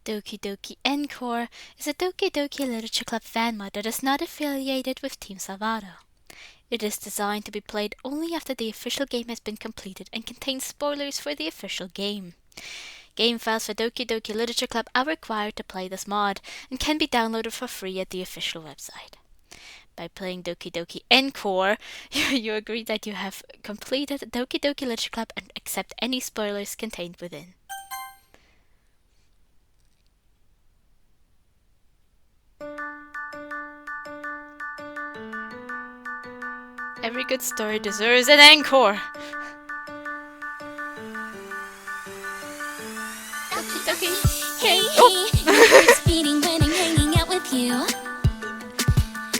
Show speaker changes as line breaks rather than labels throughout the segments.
Doki Doki Encore is a Doki Doki Literature Club fan mod that is not affiliated with Team Salvato. It is designed to be played only after the official game has been completed and contains spoilers for the official game. Game files for Doki Doki Literature Club are required to play this mod and can be downloaded for free at the official website. By playing Doki Doki Encore, you agree that you have completed Doki Doki Literature Club and accept any spoilers contained within. Every good story deserves an encore. Doki Doki.
Hey,
Oh.
it's beating when I'm hanging out with you.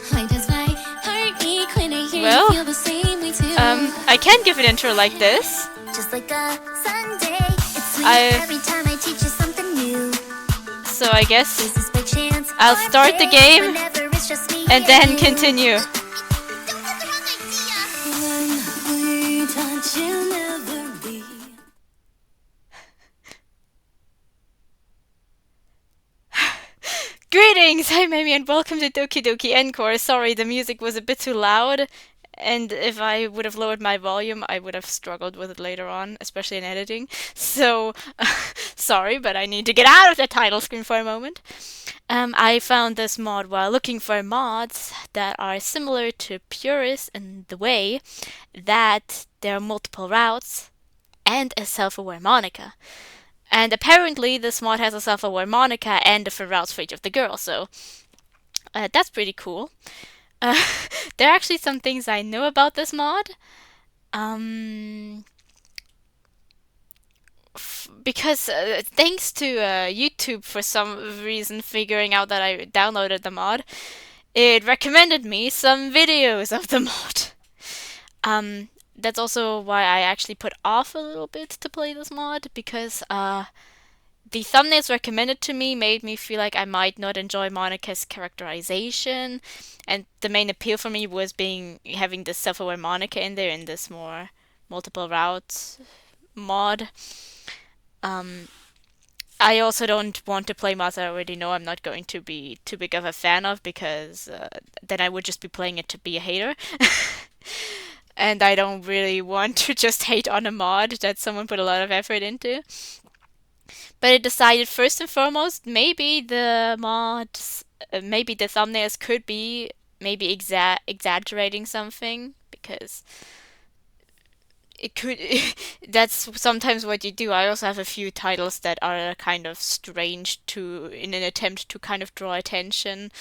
Why does my heart ache when I hear you feel the same way too?
I can give an intro like this.
Just like a Sunday, it's sweet every time I teach you something new.
So I guess
This is by chance.
I'll start the game
Whenever it's just me
and then
you.
continue.
When we touch, you'll never be.
Greetings! I'm Amy and welcome to Doki Doki Encore. Sorry, the music was a bit too loud, and if I would have lowered my volume, I would have struggled with it later on, especially in editing. So, sorry, but I need to get out of the title screen for a moment. I found this mod while looking for mods that are similar to Purist in the way that there are multiple routes and a self-aware Monica. And apparently this mod has a self-aware Monica and different routes for each of the girls, so that's pretty cool. There are actually some things I know about this mod. Because thanks to YouTube for some reason figuring out that I downloaded the mod, it recommended me some videos of the mod. That's also why I actually put off a little bit to play this mod, because the thumbnails recommended to me made me feel like I might not enjoy Monica's characterization, and the main appeal for me was having this self-aware Monica in there in this more multiple routes mod. I also don't want to play mods I already know I'm not going to be too big of a fan of, because then I would just be playing it to be a hater. And I don't really want to just hate on a mod that someone put a lot of effort into. But I decided first and foremost, maybe the mods, maybe the thumbnails could be maybe exaggerating something, because it could. That's sometimes what you do. I also have a few titles that are kind of strange in an attempt to kind of draw attention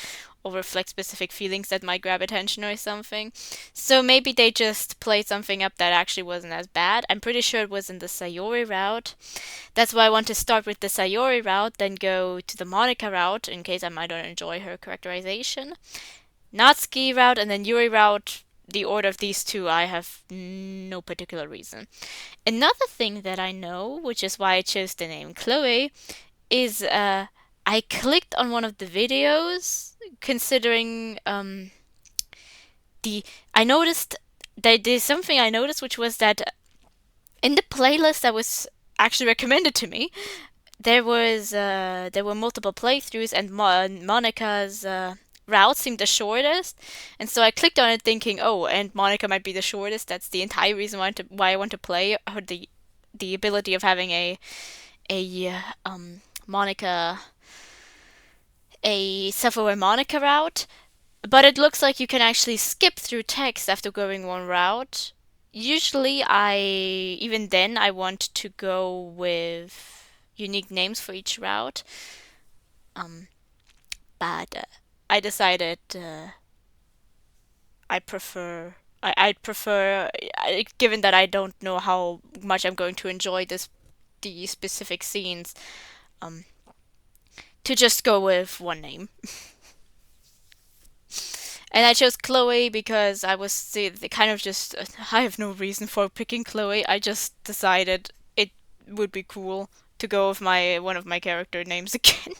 or reflect specific feelings that might grab attention or something. So maybe they just played something up that actually wasn't as bad. I'm pretty sure it was in the Sayori route. That's why I want to start with the Sayori route, then go to the Monica route in case I might not enjoy her characterization. Natsuki route and then Yuri route. The order of these two, I have no particular reason. Another thing that I know, which is why I chose the name Chloe, is I clicked on one of the videos considering I noticed that there's something I noticed, which was that in the playlist that was actually recommended to me, there were multiple playthroughs, and Monica's route seemed the shortest, and so I clicked on it thinking, oh, and Monica might be the shortest. That's the entire reason why I want to play her. The ability of having a Monica, a self-aware Monica route. But it looks like you can actually skip through text after going one route. Usually even then I want to go with unique names for each route. But I decided I'd prefer, given that I don't know how much I'm going to enjoy the specific scenes, to just go with one name. And I chose Chloe because I was kind of just, I have no reason for picking Chloe. I just decided it would be cool to go with one of my character names again.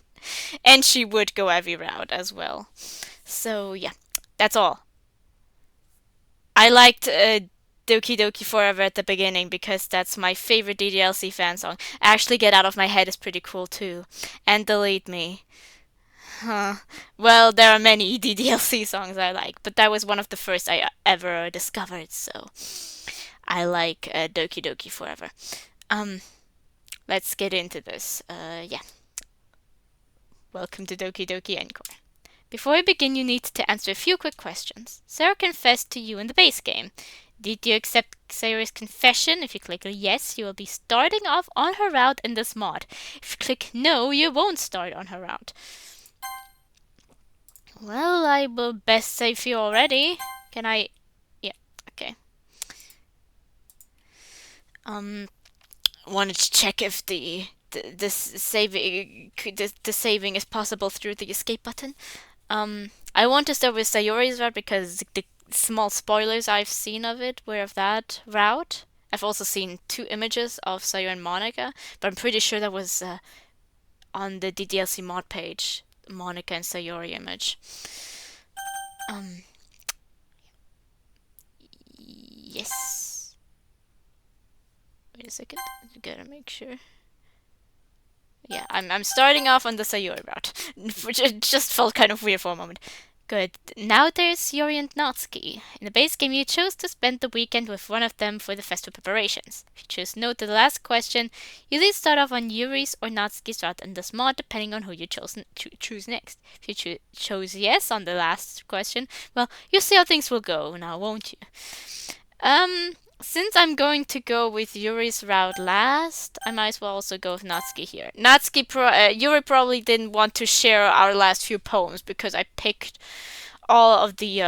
And she would go every route as well. So yeah, that's all. I liked Doki Doki Forever at the beginning because that's my favorite DDLC fan song. Actually, Get Out of My Head is pretty cool too. And Delete Me. Huh. Well, there are many DDLC songs I like, but that was one of the first I ever discovered, so I like Doki Doki Forever. Um, let's get into this. Yeah. Welcome to Doki Doki Encore. Before we begin, you need to answer a few quick questions. Sarah confessed to you in the base game. Did you accept Sayori's confession? If you click yes, you will be starting off on her route in this mod. If you click no, you won't start on her route. Well, I will best save you already. Can I? Yeah, okay. Wanted to check if the saving is possible through the escape button. I want to start with Sayori's route because the small spoilers I've seen of it were of that route. I've also seen 2 images of Sayori and Monica, but I'm pretty sure that was on the DDLC mod page, Monica and Sayori image. Yes. Wait a second. Gotta make sure. Yeah, I'm starting off on the Sayori route, which it just felt kind of weird for a moment. Good. Now there's Yuri and Natsuki. In the base game, you chose to spend the weekend with one of them for the festival preparations. If you choose no to the last question, you either start off on Yuri's or Natsuki's route in this mod, depending on who you choose next. If you chose yes on the last question, well, you'll see how things will go now, won't you? Since I'm going to go with Yuri's route last, I might as well also go with Natsuki here. Yuri probably didn't want to share our last few poems because I picked all of the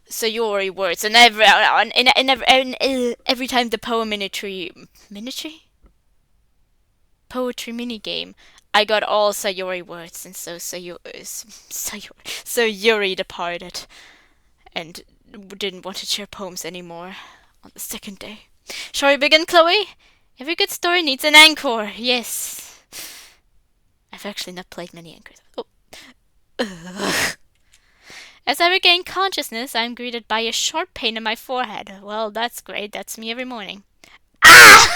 Sayori words, and every time the poetry mini game, I got all Sayori words, and so Yuri departed and didn't want to share poems anymore on the second day. Shall we begin, Chloe? Every good story needs an encore. Yes. I've actually not played many anchors. Oh. Ugh. As I regain consciousness, I'm greeted by a sharp pain in my forehead. Well, that's great. That's me every morning. Ah!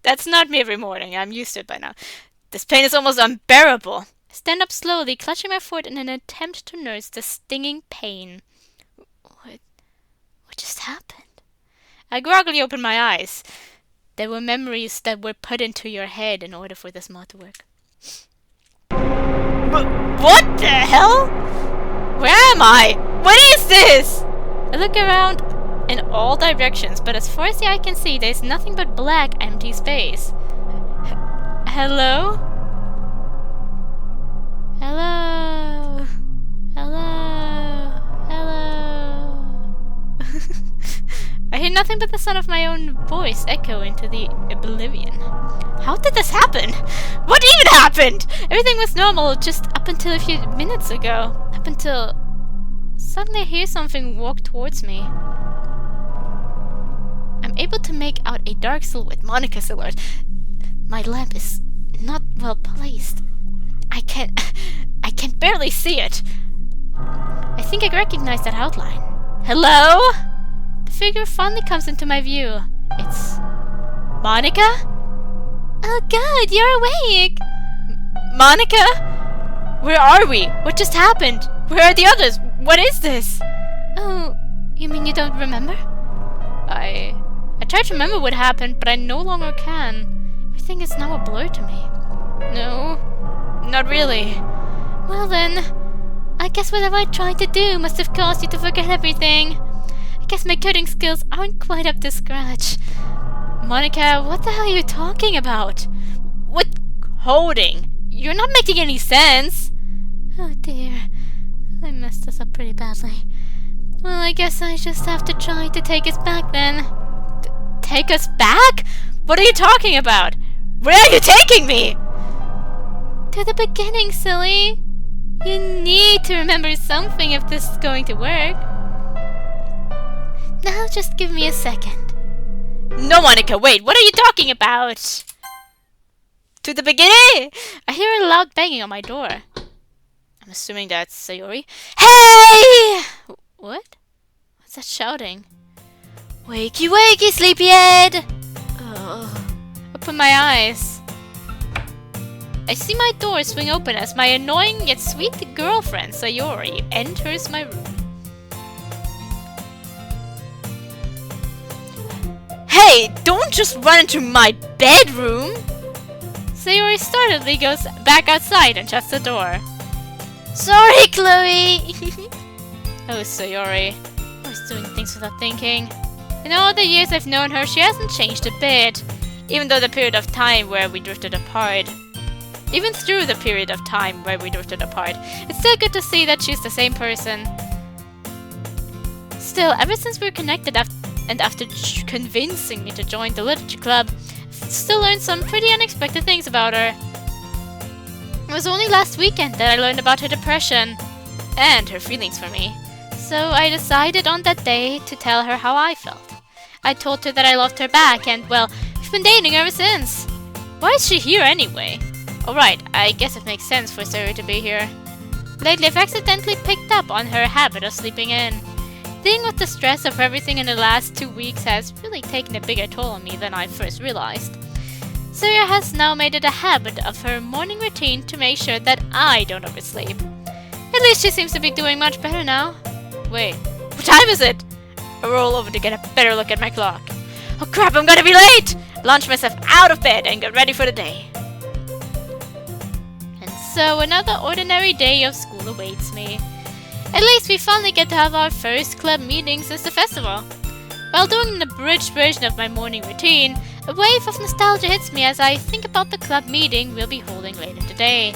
That's not me every morning. I'm used to it by now. This pain is almost unbearable. I stand up slowly, clutching my foot in an attempt to nurse the stinging pain. What just happened? I groggily opened my eyes. There were memories that were put into your head in order for this mod to work. What the hell? Where am I? What is this? I look around in all directions, but as far as the eye can see, there's nothing but black, empty space. Hello? Hello? Hello? Hello? I hear nothing but the sound of my own voice echo into the oblivion. How did this happen? What even happened? Everything was normal just up until a few minutes ago. Up until suddenly I hear something walk towards me. I'm able to make out a dark silhouette, Monica's silhouette. My lamp is not well placed. I can barely see it. I think I recognize that outline. Hello? The figure finally comes into my view. It's Monica? Oh god, you're awake! Monica? Where are we? What just happened? Where are the others? What is this? Oh, you mean you don't remember? I tried to remember what happened, but I no longer can. Everything is now a blur to me. No, not really. Well then, I guess whatever I tried to do must have caused you to forget everything. I guess my coding skills aren't quite up to scratch. Monica, what the hell are you talking about? What coding? You're not making any sense. Oh dear, I messed this up pretty badly. Well, I guess I just have to try to take us back then. Take us back? What are you talking about? Where are you taking me? To the beginning, silly. You need to remember something if this is going to work. Now just give me a second. No, Monica, wait. What are you talking about? To the beginning? I hear a loud banging on my door. I'm assuming that's Sayori. Hey! What? What's that shouting? Wakey, wakey, sleepyhead! Open my eyes. I see my door swing open as my annoying yet sweet girlfriend, Sayori, enters my room. Hey, don't just run into my bedroom! Sayori startledly goes back outside and shuts the door. Sorry, Chloe! Oh, Sayori. Always doing things without thinking. In all the years I've known her, she hasn't changed a bit. Even through the period of time where we drifted apart. It's still good to see that she's the same person. Still, ever since we were connected and after convincing me to join the literature club, I've still learned some pretty unexpected things about her. It was only last weekend that I learned about her depression and her feelings for me. So I decided on that day to tell her how I felt. I told her that I loved her back and, well, we've been dating ever since. Why is she here anyway? Alright, I guess it makes sense for Sayori to be here. Lately I've accidentally picked up on her habit of sleeping in. Dealing with the stress of everything in the last 2 weeks has really taken a bigger toll on me than I first realized. Sayori has now made it a habit of her morning routine to make sure that I don't oversleep. At least she seems to be doing much better now. Wait, what time is it? I roll over to get a better look at my clock. Oh crap, I'm gonna be late! Launch myself out of bed and get ready for the day. And so another ordinary day of school awaits me. At least we finally get to have our first club meeting since the festival. While doing an abridged version of my morning routine, a wave of nostalgia hits me as I think about the club meeting we'll be holding later today.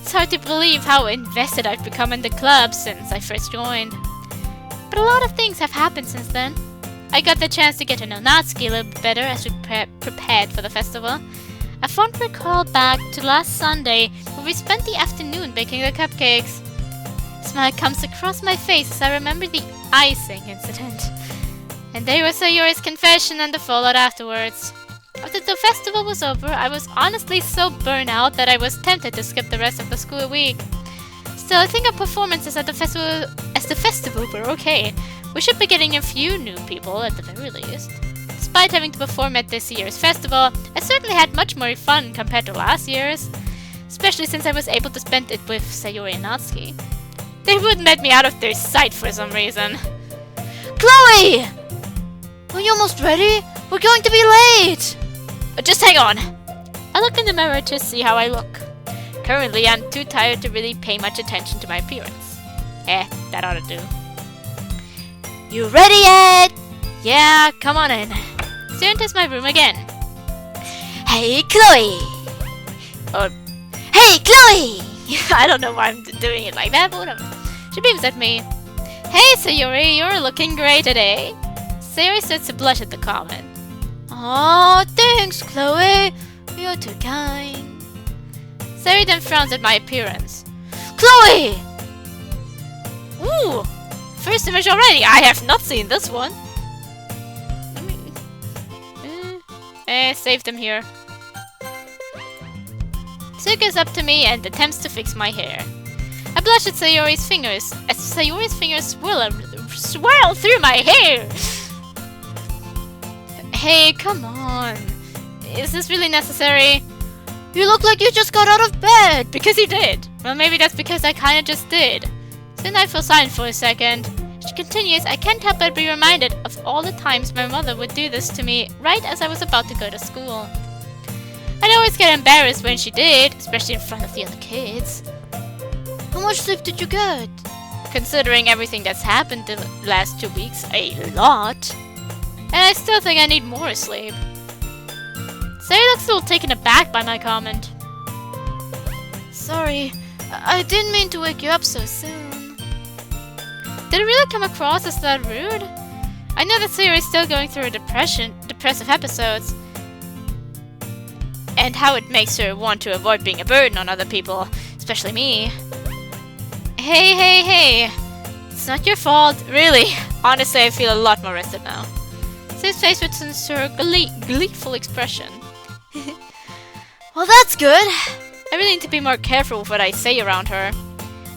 It's hard to believe how invested I've become in the club since I first joined. But a lot of things have happened since then. I got the chance to get to know Natsuki a little bit better as we prepared for the festival. A fond recall back to last Sunday where we spent the afternoon baking the cupcakes. A smile comes across my face as I remember the icing incident. And there was Sayori's confession and the fallout afterwards. After the festival was over, I was honestly so burnt out that I was tempted to skip the rest of the school week. Still, I think our performances at the festival were okay. We should be getting a few new people at the very least. Despite having to perform at this year's festival, I certainly had much more fun compared to last year's. Especially since I was able to spend it with Sayori and Natsuki. They wouldn't let me out of their sight for some reason. Chloe! Are you almost ready? We're going to be late! Just hang on. I look in the mirror to see how I look. Currently, I'm too tired to really pay much attention to my appearance. That ought to do. You ready yet? Yeah, come on in. She enters my room again. Hey, Chloe! Or, hey, Chloe! I don't know why I'm doing it like that, but whatever. She beams at me. Hey, Sayori, you're looking great today. Sayori starts to blush at the comment. Aw, thanks, Chloe. You're too kind. Sayori then frowns at my appearance. Chloe! Ooh! First image already! I have not seen this one! Save them here. Sue goes up to me and attempts to fix my hair. I blush at Sayori's fingers, as Sayori's fingers swirl through my hair! Hey, come on. Is this really necessary? You look like you just got out of bed! Because you did! Well, maybe that's because I kinda just did. Then I feel silent for a second. She continues, I can't help but be reminded of all the times my mother would do this to me right as I was about to go to school. I'd always get embarrassed when she did, especially in front of the other kids. How much sleep did you get? Considering everything that's happened the last 2 weeks, a lot. And I still think I need more sleep. Sayori looks a little taken aback by my comment. Sorry, I didn't mean to wake you up so soon. Did it really come across as that rude? I know that Sayori is still going through a depressive episodes, and how it makes her want to avoid being a burden on other people, especially me. Hey. It's not your fault, really. Honestly, I feel a lot more rested now. Sayori's face with sincere, gleeful expression. Well, that's good. I really need to be more careful with what I say around her.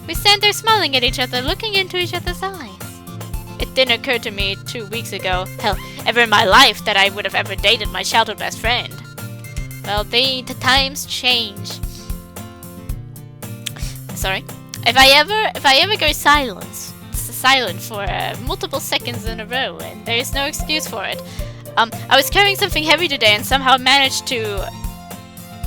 We stand there smiling at each other, looking into each other's eyes. It didn't occur to me 2 weeks ago, hell, ever in my life, that I would have ever dated my childhood best friend. Well, the times change. Sorry. If I ever go silent for multiple seconds in a row, and there is no excuse for it. I was carrying something heavy today and somehow managed to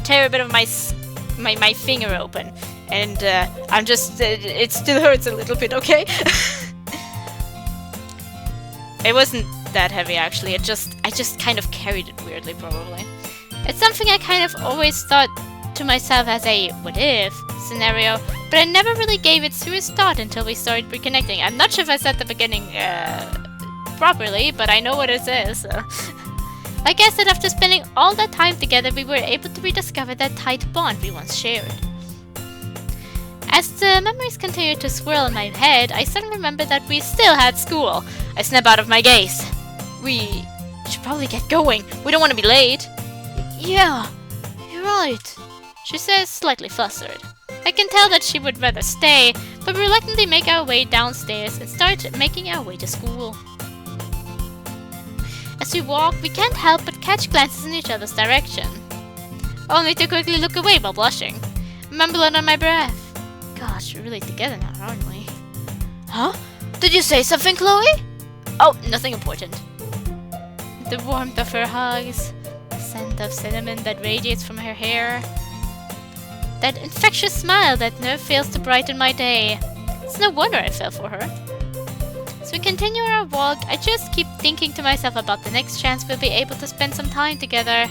tear a bit of my finger open, and I'm just it still hurts a little bit. Okay. It wasn't that heavy actually. I just kind of carried it weirdly, probably. It's something I kind of always thought to myself as a what if scenario, but I never really gave it serious thought until we started reconnecting. I'm not sure if I said the beginning properly, but I know what it is. So. I guess that after spending all that time together, we were able to rediscover that tight bond we once shared. As the memories continued to swirl in my head, I suddenly remembered that we still had school. I snap out of my gaze. We should probably get going. We don't want to be late. Yeah, you're right, she says, slightly flustered. I can tell that she would rather stay, but we reluctantly make our way downstairs and start making our way to school. As we walk, we can't help but catch glances in each other's direction, only to quickly look away while blushing, mumbling under my breath. Gosh, we're really together now, aren't we? Huh? Did you say something, Chloe? Oh, nothing important. The warmth of her hugs, the scent of cinnamon that radiates from her hair, that infectious smile that never fails to brighten my day. It's no wonder I fell for her. As we continue our walk, I just keep thinking to myself about the next chance we'll be able to spend some time together.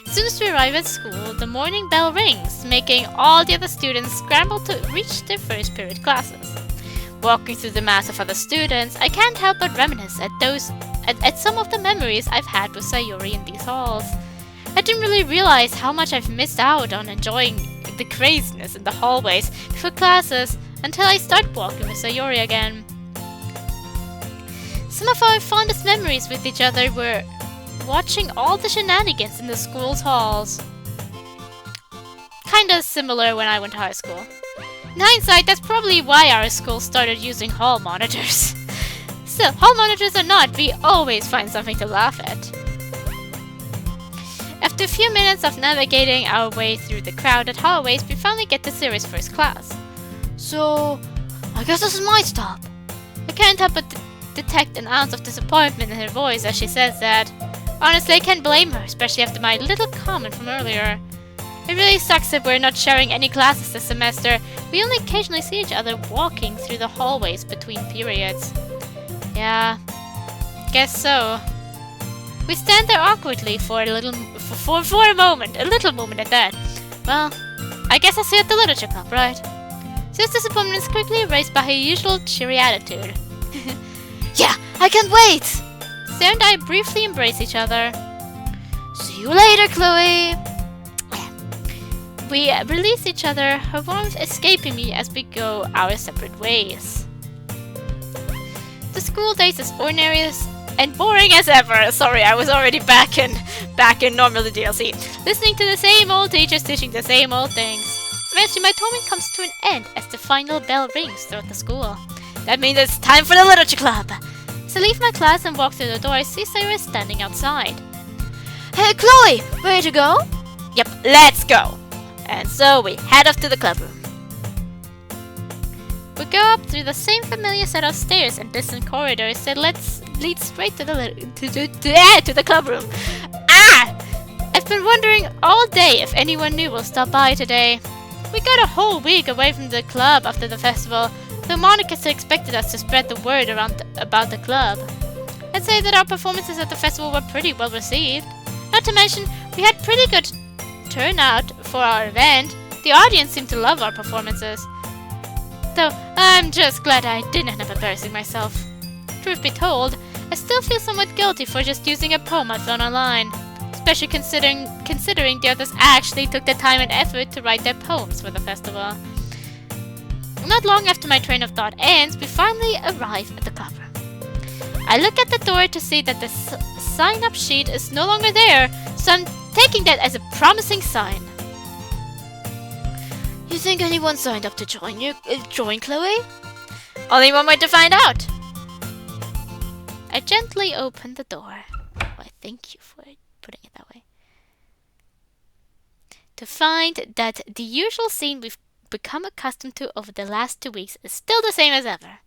As soon as we arrive at school, the morning bell rings, making all the other students scramble to reach their first period classes. Walking through the mass of other students, I can't help but reminisce at some of the memories I've had with Sayori in these halls. I didn't really realize how much I've missed out on enjoying the craziness in the hallways before classes until I started walking with Sayori again. Some of our fondest memories with each other were watching all the shenanigans in the school's halls. Kinda similar when I went to high school. In hindsight, that's probably why our school started using hall monitors. Still, hall monitors or not, we always find something to laugh at. After a few minutes of navigating our way through the crowded hallways, we finally get to Siri's first class. So, I guess this is my stop. I can't help but detect an ounce of disappointment in her voice as she says that. Honestly, I can't blame her, especially after my little comment from earlier. It really sucks that we're not sharing any classes this semester. We only occasionally see each other walking through the hallways between periods. Yeah, guess so. We stand there awkwardly for a moment at that. Well, I guess I'll see you at the literature club, right? Sue's disappointment is quickly erased by her usual cheery attitude. Yeah, I can't wait! Sarah and I briefly embrace each other. See you later, Chloe! We release each other, her warmth escaping me as we go our separate ways. The school days as ordinary and boring as ever. Sorry, I was already back in normal DLC. Listening to the same old teachers teaching the same old things. Eventually, my torment comes to an end as the final bell rings throughout the school. That means it's time for the literature club. As I leave my class and walk through the door, I see Sayori standing outside. Hey, Chloe, ready to go? Yep, let's go. And so we head off to the clubroom. We go up through the same familiar set of stairs and distant corridors that lead straight to the clubroom. Ah! I've been wondering all day if anyone new will stop by today. We got a whole week away from the club after the festival. The Monica still expected us to spread the word around about the club. I'd say that our performances at the festival were pretty well received. Not to mention, we had pretty good turnout for our event. The audience seemed to love our performances. Though, I'm just glad I didn't end up embarrassing myself. Truth be told, I still feel somewhat guilty for just using a poem I found online. Especially considering the others actually took the time and effort to write their poems for the festival. Not long after my train of thought ends, we finally arrive at the clubroom. I look at the door to see that the sign-up sheet is no longer there, so I'm taking that as a promising sign. You think anyone signed up to join Chloe? Only one way to find out. I gently opened the door. Why, thank you for putting it that way. To find that the usual scene we've become accustomed to over the last 2 weeks is still the same as ever.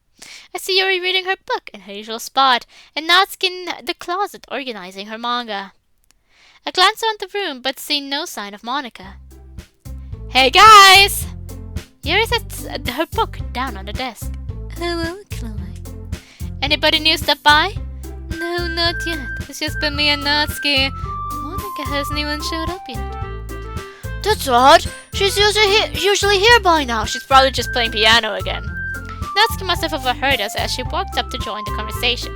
I see Yuri reading her book in her usual spot, and Natsuki in the closet organizing her manga. I glance around the room, but see no sign of Monica. Hey guys! Yuri sets her book down on the desk. Hello, Chloe. Anybody new stop by? No, not yet. It's just been me and Natsuki. Monica hasn't even showed up yet. That's odd. She's usually here by now. She's probably just playing piano again. Natsuki must have overheard us as she walked up to join the conversation.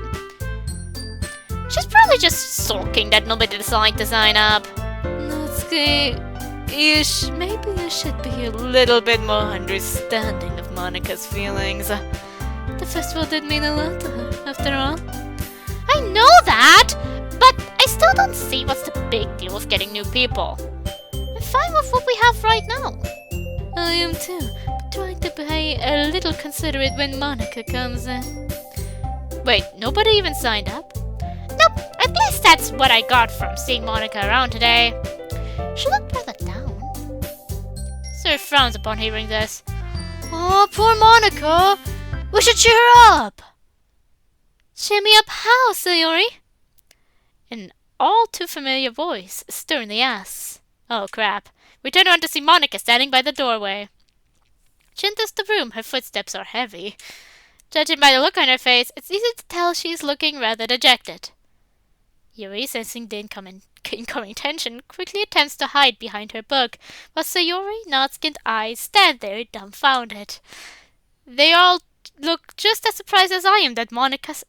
She's probably just sulking that nobody decided to sign up. Natsuki, maybe you should be a little bit more understanding of Monica's feelings. The festival did mean a lot to her, after all. I know that, but I still don't see what's the big deal with getting new people. I'm fine with what we have right now. I am too, but trying to be a little considerate when Monica comes in. Wait, nobody even signed up? Nope, at least that's what I got from seeing Monica around today. She looked rather down. Sir frowns upon hearing this. Oh, poor Monica! We should cheer her up! Cheer me up how, Sayori? An all too familiar voice sternly asks. Oh crap. We turn around to see Monica standing by the doorway. She enters the room. Her footsteps are heavy. Judging by the look on her face, it's easy to tell she's looking rather dejected. Yuri, sensing the incoming tension, quickly attempts to hide behind her book, while Sayori, Natsuki, and I stand there dumbfounded. They all look just as surprised as I am at Monica's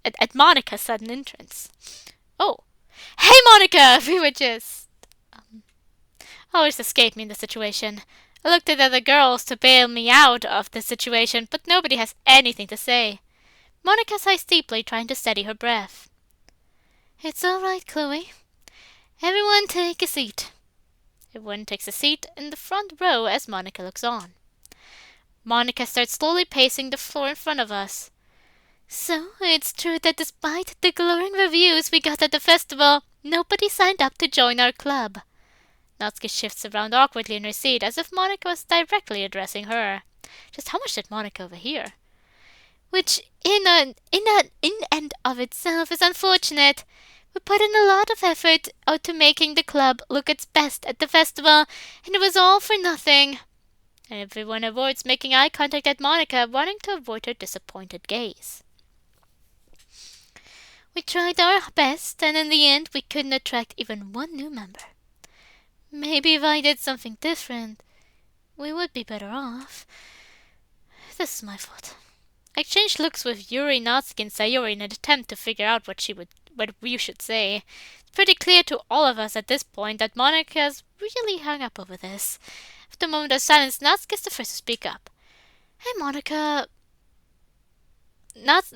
sudden entrance. Oh, hey Monica! We were just... always escape me in this situation. I looked at the other girls to bail me out of the situation, but nobody has anything to say. Monica sighs deeply, trying to steady her breath. It's all right, Chloe. Everyone take a seat. Everyone takes a seat in the front row as Monica looks on. Monica starts slowly pacing the floor in front of us. So, it's true that despite the glowing reviews we got at the festival, nobody signed up to join our club. Natsuki shifts around awkwardly in her seat as if Monica was directly addressing her. Just how much did Monica overhear? Which, in and of itself, is unfortunate. We put in a lot of effort to making the club look its best at the festival, and it was all for nothing. Everyone avoids making eye contact at Monica, wanting to avoid her disappointed gaze. We tried our best, and in the end we couldn't attract even one new member. Maybe if I did something different, we would be better off. This is my fault. I exchanged looks with Yuri, Natsuki, and Sayori in an attempt to figure out what we should say. It's pretty clear to all of us at this point that Monica's really hung up over this. After a moment of silence, Natsuki is the first to speak up. Hey, Monica.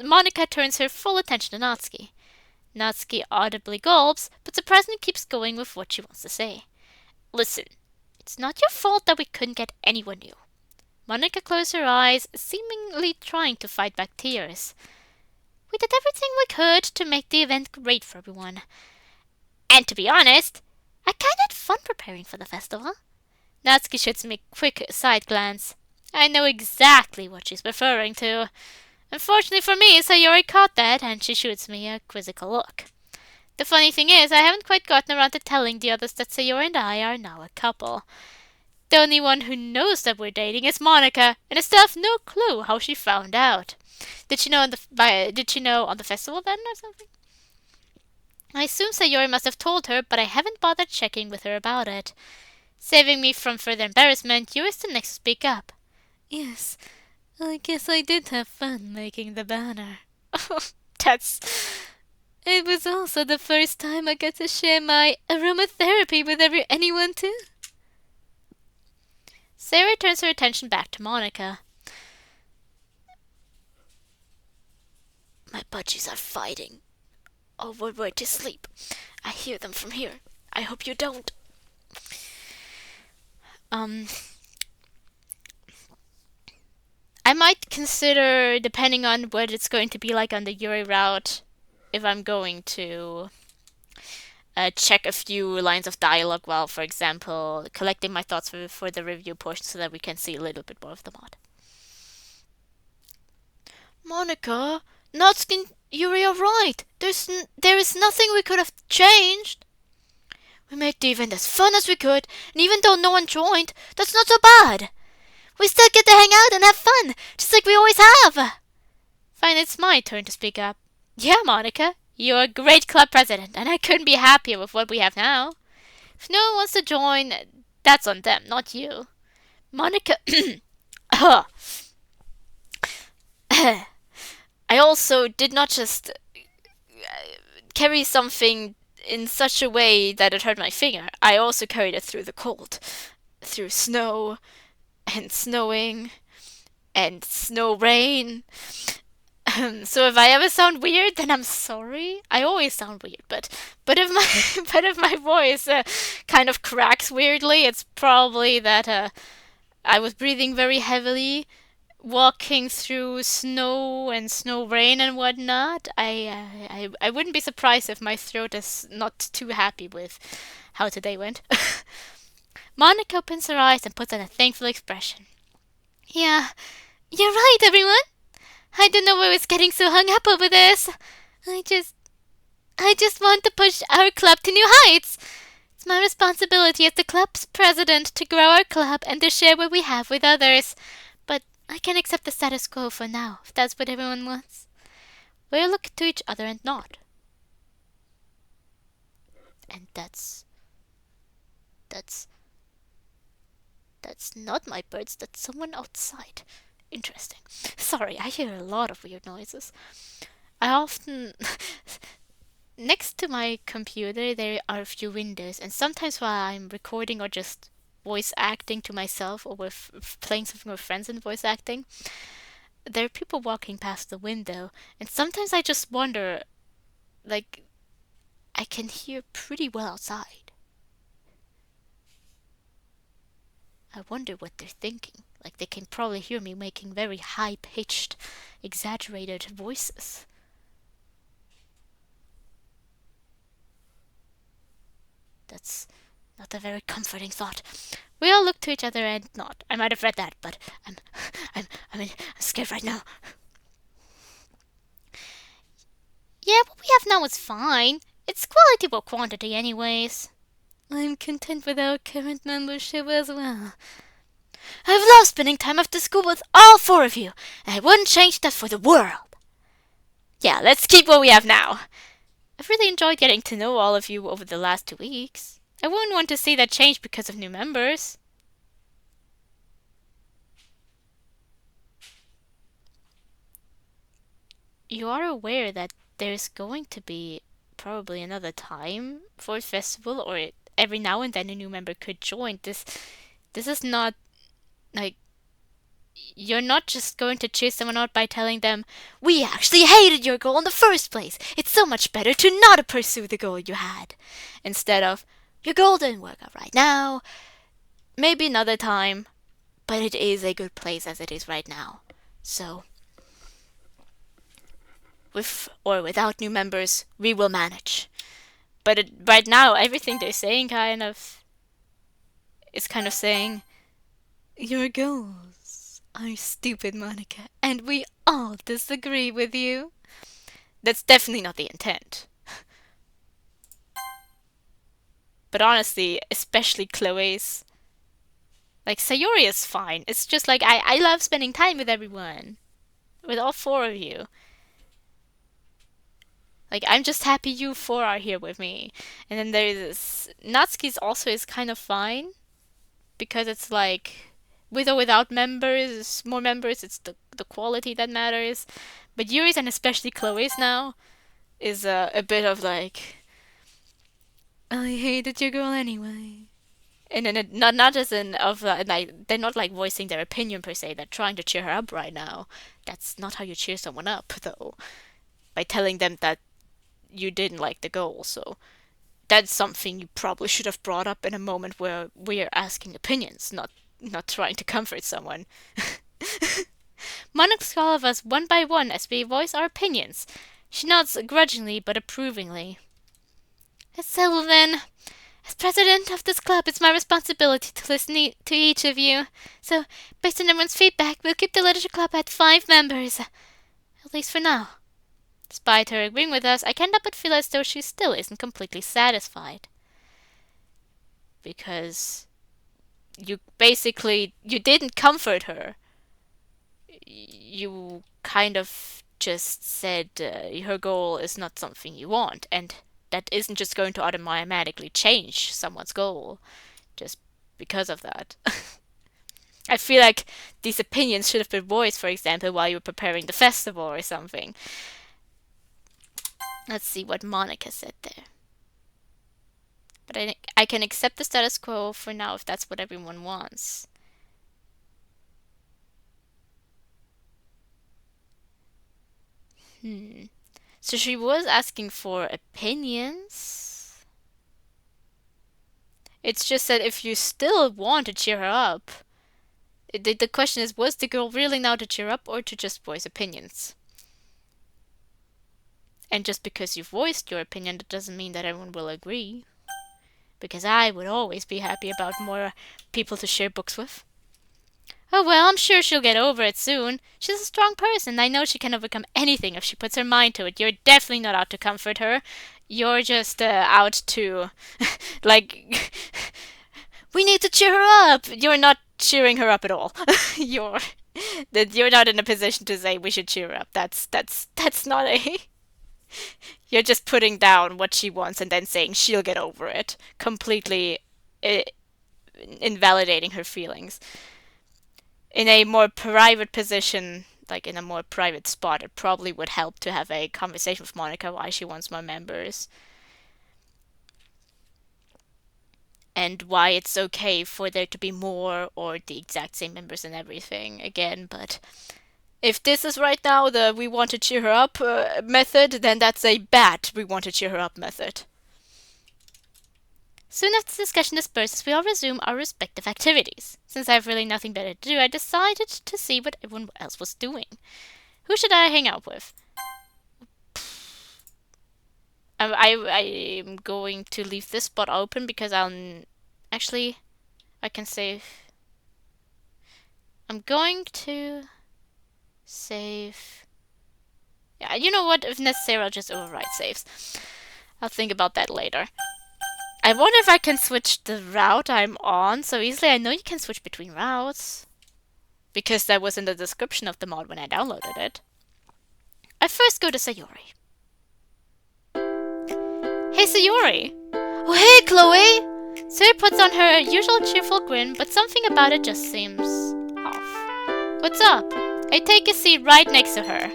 Monica turns her full attention to Natsuki. Natsuki audibly gulps, but surprisingly keeps going with what she wants to say. Listen, it's not your fault that we couldn't get anyone new. Monica closed her eyes, seemingly trying to fight back tears. We did everything we could to make the event great for everyone. And to be honest, I kinda had fun preparing for the festival. Natsuki shoots me a quick side glance. I know exactly what she's referring to. Unfortunately for me, Sayori caught that, and she shoots me a quizzical look. The funny thing is, I haven't quite gotten around to telling the others that Sayori and I are now a couple. The only one who knows that we're dating is Monica, and I still have no clue how she found out. Did she know on the festival then or something? I assume Sayori must have told her, but I haven't bothered checking with her about it. Saving me from further embarrassment, Yuri's the next to speak up. Yes, I guess I did have fun making the banner. It was also the first time I got to share my aromatherapy with anyone too. Sayori turns her attention back to Monica. My budgies are fighting over where to sleep. I hear them from here. I hope you don't. I I might consider, depending on what it's going to be like on the Yuri route, if I'm going to check a few lines of dialogue while, for example, collecting my thoughts for the review portion so that we can see a little bit more of the mod. Monica, Natsuki and Yuri are right. There is nothing we could have changed. We made the event as fun as we could, and even though no one joined, that's not so bad. We still get to hang out and have fun, just like we always have. Fine, it's my turn to speak up. Yeah, Monica, you're a great club president, and I couldn't be happier with what we have now. If no one wants to join, that's on them, not you. Monica. I also did not just carry something in such a way that it hurt my finger. I also carried it through the cold, through snow and snowing and snow rain. So if I ever sound weird, then I'm sorry. I always sound weird, but if my but if my voice kind of cracks weirdly, it's probably that I was breathing very heavily, walking through snow and snow rain and whatnot. I wouldn't be surprised if my throat is not too happy with how today went. Monica opens her eyes and puts on a thankful expression. Yeah, you're right, everyone. I don't know why I was getting so hung up over this. I just want to push our club to new heights. It's my responsibility as the club's president to grow our club and to share what we have with others. But I can accept the status quo for now, if that's what everyone wants. We'll look to each other and nod. And that's not my birds, that's someone outside. Interesting. Sorry, I hear a lot of weird noises. I often next to my computer there are a few windows, and sometimes while I'm recording or just voice acting to myself or with playing something with friends and voice acting, there are people walking past the window, and sometimes I just wonder, like, I can hear pretty well outside. I wonder what they're thinking. Like, they can probably hear me making very high-pitched, exaggerated voices. That's not a very comforting thought. We all look to each other and nod. I might have read that, but I'm scared right now. Yeah, what we have now is fine. It's quality over quantity anyways. I'm content with our current membership as well. I've loved spending time after school with all four of you, and I wouldn't change that for the world. Yeah, let's keep what we have now. I've really enjoyed getting to know all of you over the last 2 weeks. I wouldn't want to see that change because of new members. You are aware that there's going to be probably another time for a festival, or every now and then a new member could join. This is not like you're not just going to choose someone out by telling them, we actually hated your goal in the first place. It's so much better to not pursue the goal you had. Instead of, your goal didn't work out right now. Maybe another time. But it is a good place as it is right now. So, with or without new members, we will manage. But right now, everything they're saying is kind of saying, your goals are stupid, Monica, and we all disagree with you. That's definitely not the intent. But honestly, especially Chloe's, like, Sayori is fine. It's just like, I love spending time with everyone. With all four of you. Like, I'm just happy you four are here with me. And then there's this, Natsuki's also is kind of fine. Because it's like, with or without members, more members, it's the quality that matters. But Yuri's and especially Chloe's now is a bit of like, I hated your girl anyway. And then not as in of like, they're not like voicing their opinion per se. They're trying to cheer her up right now. That's not how you cheer someone up though, by telling them that you didn't like the goal. So that's something you probably should have brought up in a moment where we're asking opinions, not trying to comfort someone. Monica asks all of us one by one as we voice our opinions. She nods grudgingly but approvingly. So then, as president of this club, it's my responsibility to listen to each of you. So, based on everyone's feedback, we'll keep the literature club at 5 members. At least for now. Despite her agreeing with us, I can't help but feel as though she still isn't completely satisfied. Because you didn't comfort her. You kind of just said her goal is not something you want, and that isn't just going to automatically change someone's goal just because of that. I feel like these opinions should have been voiced, for example, while you were preparing the festival or something. Let's see what Monica said there. But I can accept the status quo for now if that's what everyone wants. So she was asking for opinions. It's just that if you still want to cheer her up, the question is, was the girl really now to cheer up or to just voice opinions? And just because you voiced your opinion, that doesn't mean that everyone will agree. Because I would always be happy about more people to share books with. Oh well, I'm sure she'll get over it soon. She's a strong person. I know she can overcome anything if she puts her mind to it. You're definitely not out to comfort her. You're just out to, like, we need to cheer her up. You're not cheering her up at all. You're not in a position to say we should cheer her up. That's not a. You're just putting down what she wants and then saying she'll get over it, completely invalidating her feelings. In a more private position, like in a more private spot, it probably would help to have a conversation with Monica why she wants more members. And why it's okay for there to be more or the exact same members and everything again, but if this is right now the we want to cheer her up method, then that's a bad we want to cheer her up method. Soon after the discussion disperses, we all resume our respective activities. Since I have really nothing better to do, I decided to see what everyone else was doing. Who should I hang out with? I'm going to leave this spot open because actually, I can save. I'm going to save. Yeah, you know what? If necessary, I'll just override saves. I'll think about that later. I wonder if I can switch the route I'm on so easily. I know you can switch between routes, because that was in the description of the mod when I downloaded it. I first go to Sayori. Hey, Sayori! Oh, hey, Chloe! Sayori puts on her usual cheerful grin, but something about it just seems off. What's up? I take a seat right next to her.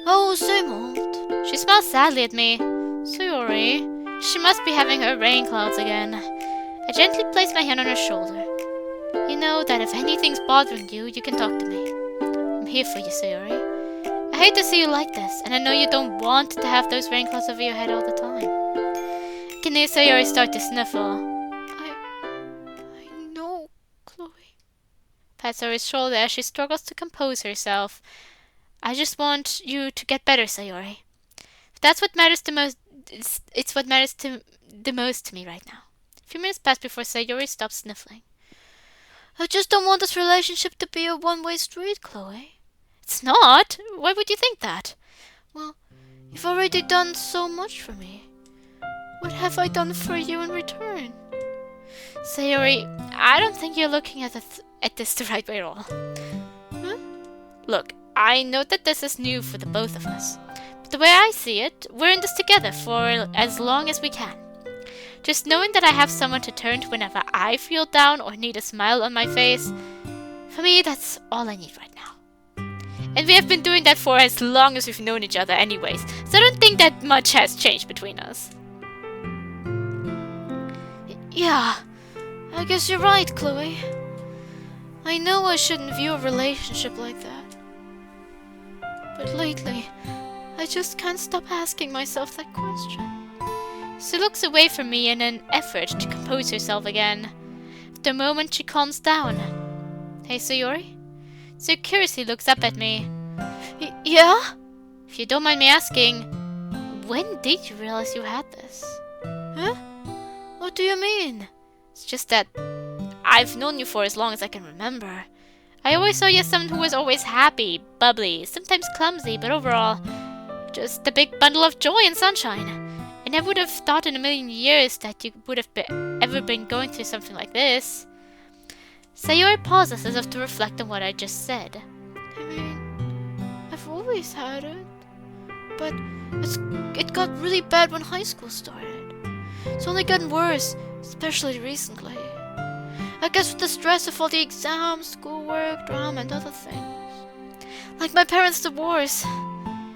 Oh, same old. She smiles sadly at me. Sayori, she must be having her rain clouds again. I gently place my hand on her shoulder. You know that if anything's bothering you, you can talk to me. I'm here for you, Sayori. I hate to see you like this, and I know you don't want to have those rain clouds over your head all the time. I can hear Sayori start to sniffle. I know, Chloe. Pats Sayori's shoulder as she struggles to compose herself. I just want you to get better, Sayori. If that's what matters the most, it's what matters the most to me right now. A few minutes pass before Sayori stops sniffling. I just don't want this relationship to be a one-way street, Chloe. It's not. Why would you think that? Well, you've already done so much for me. What have I done for you in return? Sayori, I don't think you're looking at this the right way at all. Huh? Look, I know that this is new for the both of us. But the way I see it, we're in this together for as long as we can. Just knowing that I have someone to turn to whenever I feel down or need a smile on my face, for me, that's all I need right now. And we have been doing that for as long as we've known each other anyways, so I don't think that much has changed between us. Yeah, I guess you're right, Chloe. I know I shouldn't view a relationship like that. But lately, I just can't stop asking myself that question. She looks away from me in an effort to compose herself again. After a moment, she calms down. Hey, Sayori? So curiously looks up at me. Yeah? If you don't mind me asking, when did you realize you had this? Huh? What do you mean? It's just that I've known you for as long as I can remember. I always saw you as someone who was always happy, bubbly, sometimes clumsy, but overall, just a big bundle of joy and sunshine. I never would have thought in a million years that you would have ever been going through something like this. Sayori pauses as if to reflect on what I just said. I mean, I've always had it, but it got really bad when high school started. It's only gotten worse, especially recently. I guess with the stress of all the exams, schoolwork, drama, and other things. Like my parents' divorce.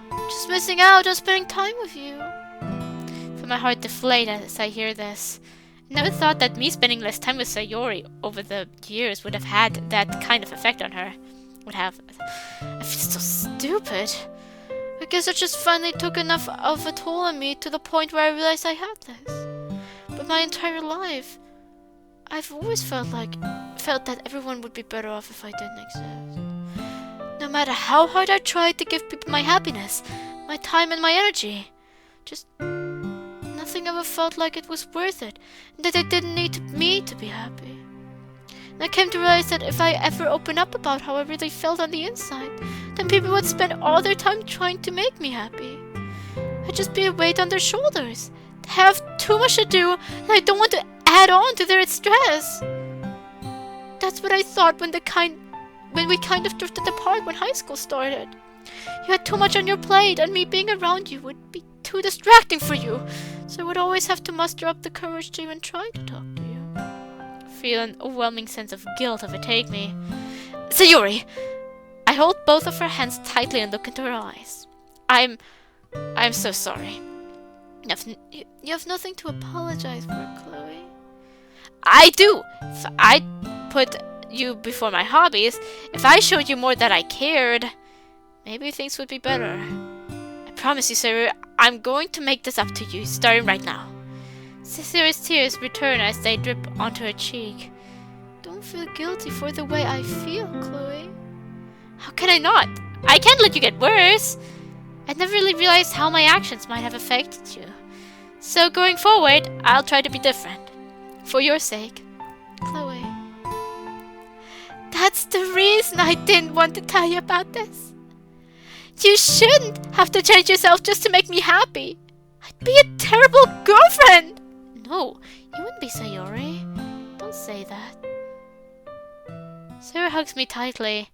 Just missing out on spending time with you. I feel my heart deflate as I hear this. I never thought that me spending less time with Sayori over the years would have had that kind of effect on her. I feel so stupid. I guess it just finally took enough of a toll on me to the point where I realized I had this. But my entire life, I've always felt that everyone would be better off if I didn't exist. No matter how hard I tried to give people my happiness, my time and my energy, just nothing ever felt like it was worth it, and that they didn't need me to be happy. And I came to realize that if I ever opened up about how I really felt on the inside, then people would spend all their time trying to make me happy. I'd just be a weight on their shoulders. They have too much to do, and I don't want to add on to their stress. That's what I thought when we kind of drifted apart when high school started. You had too much on your plate, and me being around you would be too distracting for you, so I would always have to muster up the courage to even try to talk to you. I feel an overwhelming sense of guilt overtake me. Sayori! I hold both of her hands tightly and look into her eyes. I'm so sorry. You have nothing to apologize for, Chloe. I do! If I put you before my hobbies, if I showed you more that I cared, maybe things would be better. I promise you, Sayori, I'm going to make this up to you, starting right now. Sayori's tears return as they drip onto her cheek. Don't feel guilty for the way I feel, Chloe. How can I not? I can't let you get worse. I never really realized how my actions might have affected you. So going forward, I'll try to be different. For your sake, Chloe. That's the reason I didn't want to tell you about this. You shouldn't have to change yourself just to make me happy. I'd be a terrible girlfriend. No, you wouldn't be, Sayori. Don't say that. Sayori hugs me tightly,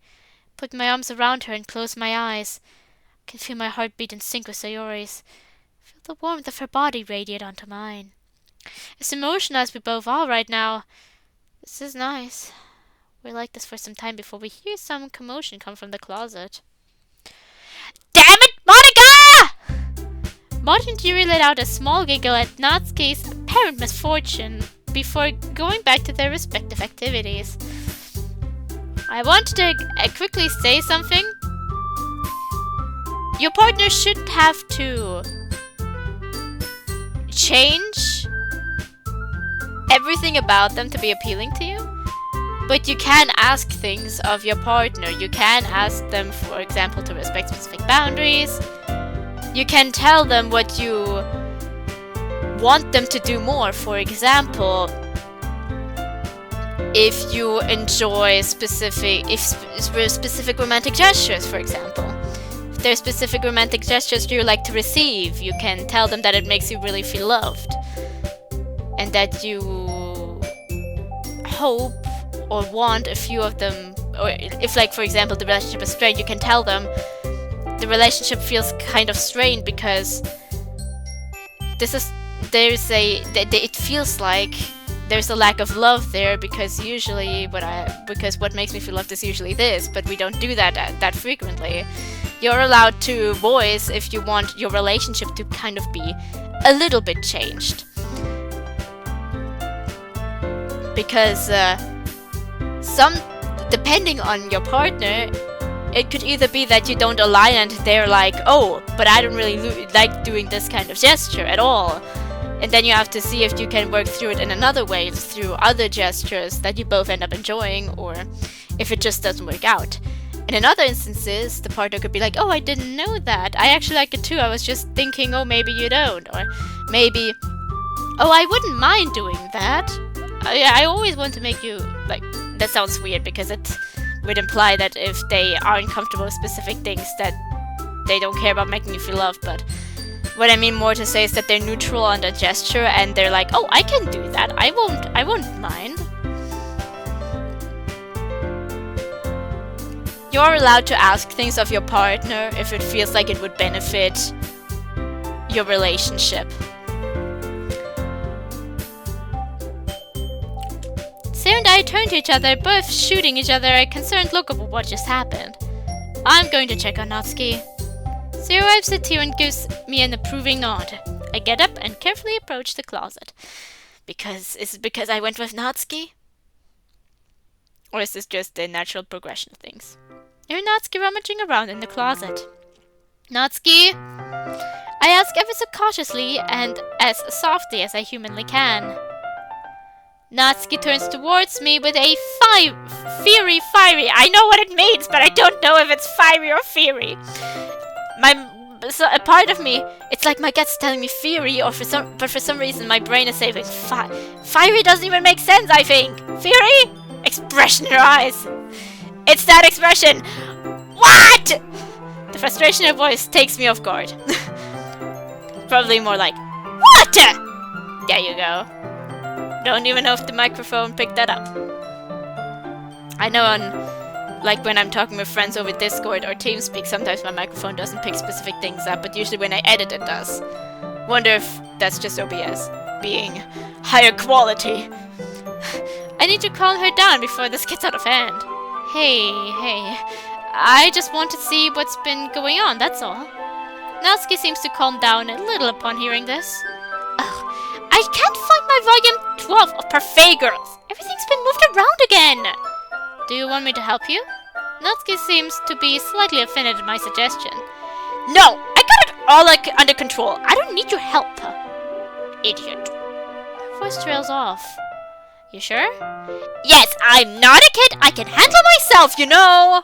put my arms around her and close my eyes. I can feel my heart beat in sync with Sayori's. Feel the warmth of her body radiate onto mine. As emotional as we both are right now, this is nice. We're like this for some time before we hear some commotion come from the closet. Damn it, Monica! Martin and Yuri let out a small giggle at Natsuki's apparent misfortune before going back to their respective activities. I wanted to quickly say something. Your partner shouldn't have to change everything about them to be appealing to you. But you can ask things of your partner. You can ask them, for example, to respect specific boundaries. You can tell them what you want them to do more. For example, if you enjoy specific romantic gestures, for example. If there are specific romantic gestures you like to receive, you can tell them that it makes you really feel loved. And that you hope or want a few of them, or if, like, for example, the relationship is strained, you can tell them the relationship feels kind of strained because it feels like there's a lack of love there, because what makes me feel loved is usually this, but we don't do that frequently. You're allowed to voice if you want your relationship to kind of be a little bit changed. Because depending on your partner, it could either be that you don't align and they're like, oh, but I don't really like doing this kind of gesture at all. And then you have to see if you can work through it in another way, through other gestures that you both end up enjoying, or if it just doesn't work out. And in other instances, the partner could be like, oh, I didn't know that. I actually like it too. I was just thinking, oh, maybe you don't. Or maybe, oh, I wouldn't mind doing that. Yeah, I always want to make you, like, that sounds weird because it would imply that if they are uncomfortable with specific things that they don't care about making you feel loved. But what I mean more to say is that they're neutral on the gesture and they're like, oh, I can do that. I won't mind. You're allowed to ask things of your partner if it feels like it would benefit your relationship. Sarah and I turned to each other, both shooting each other a concerned look over what just happened. I'm going to check on Natsuki. Sarah wipes a tear and gives me an approving nod. I get up and carefully approach the closet. Is it because I went with Natsuki? Or is this just the natural progression of things? Hear Natsuki rummaging around in the closet. Natsuki? I ask ever so cautiously and as softly as I humanly can. Natsuki turns towards me with a fiery. I know what it means, but I don't know if it's fiery or fiery. A part of me, it's like my gut's telling me fiery, but for some reason my brain is saying fiery doesn't even make sense. I think fiery expression in her eyes. It's that expression. What? The frustration in her voice takes me off guard. Probably more like what? There you go. Don't even know if the microphone picked that up. I know like when I'm talking with friends over Discord or TeamSpeak, sometimes my microphone doesn't pick specific things up, but usually when I edit it does. Wonder if that's just OBS being higher quality. I need to calm her down before this gets out of hand. Hey. I just want to see what's been going on, that's all. Natsuki seems to calm down a little upon hearing this. I can't find my volume 12 of Parfait Girls. Everything's been moved around again. Do you want me to help you? Natsuki seems to be slightly offended at my suggestion. No, I got it all under control. I don't need your help. Idiot. Her voice trails off. You sure? Yes, I'm not a kid. I can handle myself, you know.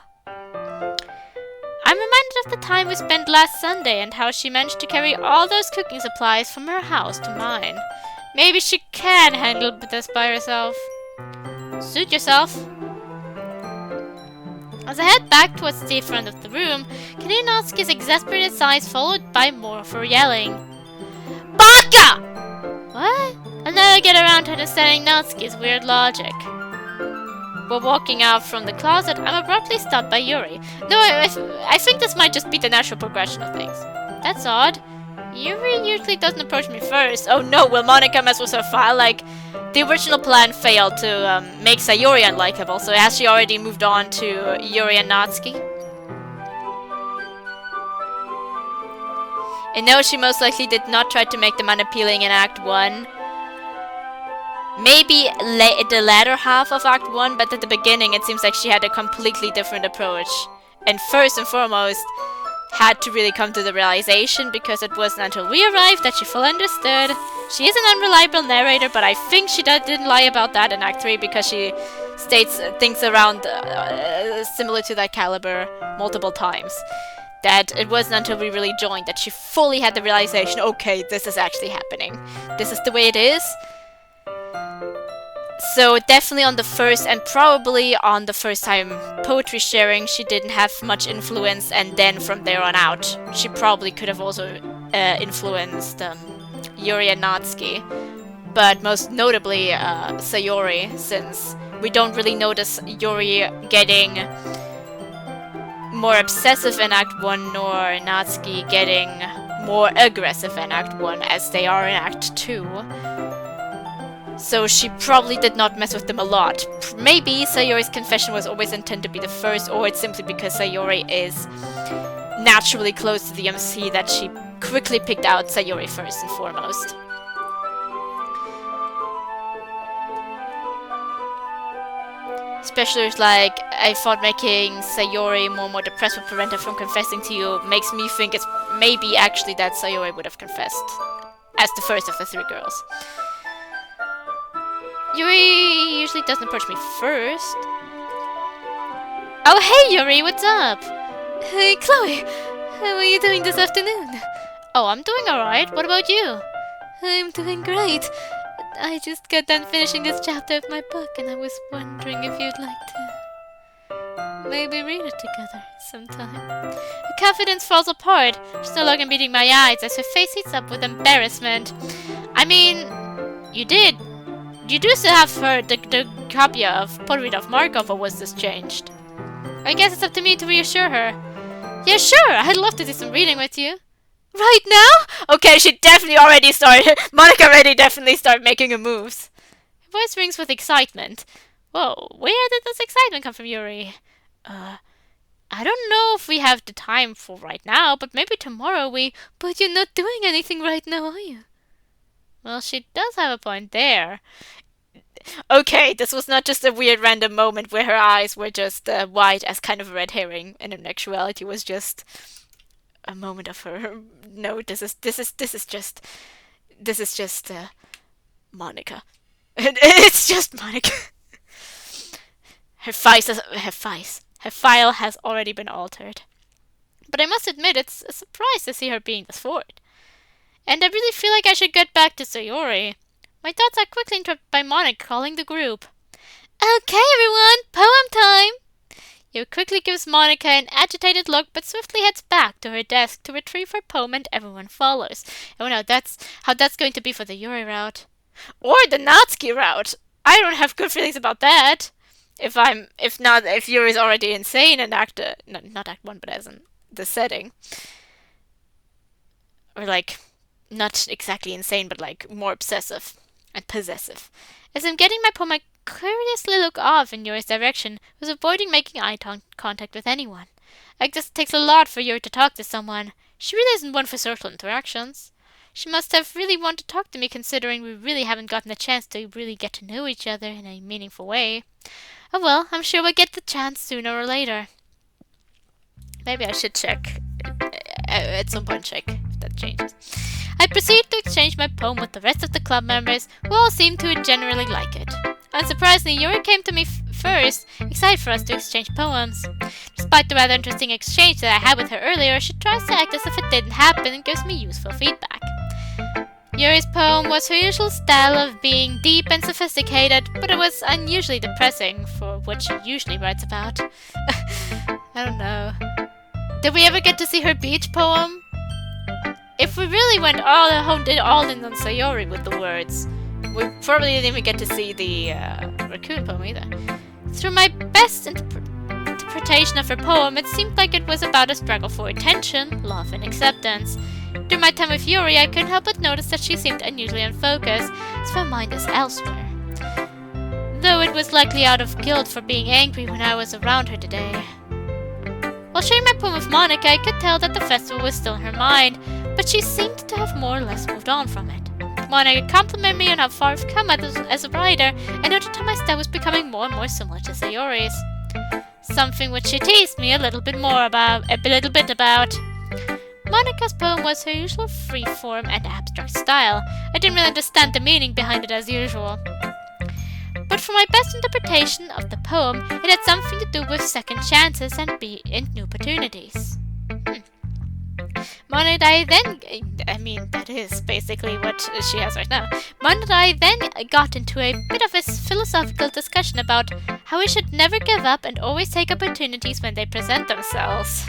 I'm reminded of the time we spent last Sunday and how she managed to carry all those cooking supplies from her house to mine. Maybe she can handle this by herself. Suit yourself. As I head back towards the front of the room, can hear Natsuki's exasperated sighs followed by more of her yelling. Baka! What? I'll never get around to understanding Natsuki's weird logic. While walking out from the closet, I'm abruptly stopped by Yuri. No, I think this might just be the natural progression of things. That's odd. Yuri usually doesn't approach me first. Oh no, will Monica mess with her file? Like, the original plan failed to make Sayori unlikable, so has she already moved on to Yuri and Natsuki? And no, she most likely did not try to make them unappealing in Act 1. Maybe the latter half of Act 1, but at the beginning it seems like she had a completely different approach. And first and foremost, had to really come to the realization, because it wasn't until we arrived that she fully understood. She is an unreliable narrator, but I think she didn't lie about that in Act 3, because she states things around similar to that caliber multiple times. That it wasn't until we really joined that she fully had the realization, okay, this is actually happening. This is the way it is. So definitely on the first, and probably on the first time poetry sharing, she didn't have much influence, and then from there on out, she probably could have also influenced Yuri and Natsuki. But most notably Sayori, since we don't really notice Yuri getting more obsessive in Act 1, nor Natsuki getting more aggressive in Act 1 as they are in Act 2. So she probably did not mess with them a lot. Maybe Sayori's confession was always intended to be the first, or it's simply because Sayori is naturally close to the MC that she quickly picked out Sayori first and foremost. Especially like, I thought making Sayori more depressed would prevent her from confessing to you makes me think it's maybe actually that Sayori would have confessed as the first of the three girls. Yuri usually doesn't approach me first. Oh, hey, Yuri, what's up? Hey, Chloe, how are you doing this afternoon? Oh, I'm doing alright. What about you? I'm doing great. I just got done finishing this chapter of my book, and I was wondering if you'd like to maybe read it together sometime. Her confidence falls apart. She's no longer meeting my eyes as her face heats up with embarrassment. I mean, you did. You do still have the copy of Portrait of Markov, or was this changed? I guess it's up to me to reassure her. Yeah, sure, I'd love to do some reading with you. Right now? Okay, she definitely already started. Monica already definitely started making her moves. Her voice rings with excitement. Whoa, where did this excitement come from, Yuri? I don't know if we have the time for right now, but maybe tomorrow But you're not doing anything right now, are you? Well, she does have a point there. Okay, this was not just a weird random moment where her eyes were just white as kind of a red herring, and in actuality was just a moment of her. No, this is just Monica. It's just Monica. Her file has already been altered. But I must admit, it's a surprise to see her being this forward. And I really feel like I should get back to Sayori. My thoughts are quickly interrupted by Monica calling the group. Okay, everyone, poem time! Yuri quickly gives Monica an agitated look, but swiftly heads back to her desk to retrieve her poem, and everyone follows. Oh no, that's how that's going to be for the Yuri route. Or the Natsuki route! I don't have good feelings about that. If Yuri's already insane in not Act 1, but as in the setting. Or like, not exactly insane, but like more obsessive and possessive. As I'm getting my poem, I curiously look off in Yuri's direction, who's avoiding making eye contact with anyone. It just takes a lot for Yuri to talk to someone. She really isn't one for social interactions. She must have really wanted to talk to me, considering we really haven't gotten a chance to really get to know each other in a meaningful way. Oh well, I'm sure we'll get the chance sooner or later. Maybe I should check. At some point check if that changes. I proceed to exchange my poem with the rest of the club members, who all seem to generally like it. Unsurprisingly, Yuri came to me first, excited for us to exchange poems. Despite the rather interesting exchange that I had with her earlier, she tries to act as if it didn't happen and gives me useful feedback. Yuri's poem was her usual style of being deep and sophisticated, but it was unusually depressing for what she usually writes about. I don't know. Did we ever get to see her beach poem? If we really went all in on Sayori with the words, we probably didn't even get to see the raccoon poem either. Through my best interpretation of her poem, it seemed like it was about a struggle for attention, love, and acceptance. During my time with Yuri, I couldn't help but notice that she seemed unusually unfocused, as her mind is elsewhere. Though it was likely out of guilt for being angry when I was around her today. While sharing my poem with Monica, I could tell that the festival was still in her mind, but she seemed to have more or less moved on from it. Monica complimented me on how far I've come as a writer, and noted how my style was becoming more and more similar to Sayori's. Something which she teased me a little bit about. Monica's poem was her usual free-form and abstract style. I didn't really understand the meaning behind it as usual. But for my best interpretation of the poem, it had something to do with second chances and new opportunities. That is basically what she has right now. Mon and I then got into a bit of a philosophical discussion about how we should never give up and always take opportunities when they present themselves.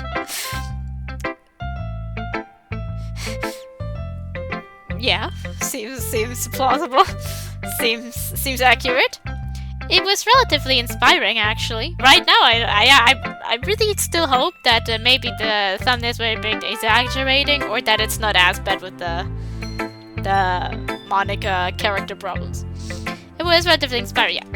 Yeah, seems plausible. Seems accurate. It was relatively inspiring, actually. Right now, I really still hope that maybe the thumbnails were a bit exaggerating, or that it's not as bad with the Monica character problems. It was relatively inspiring, yeah.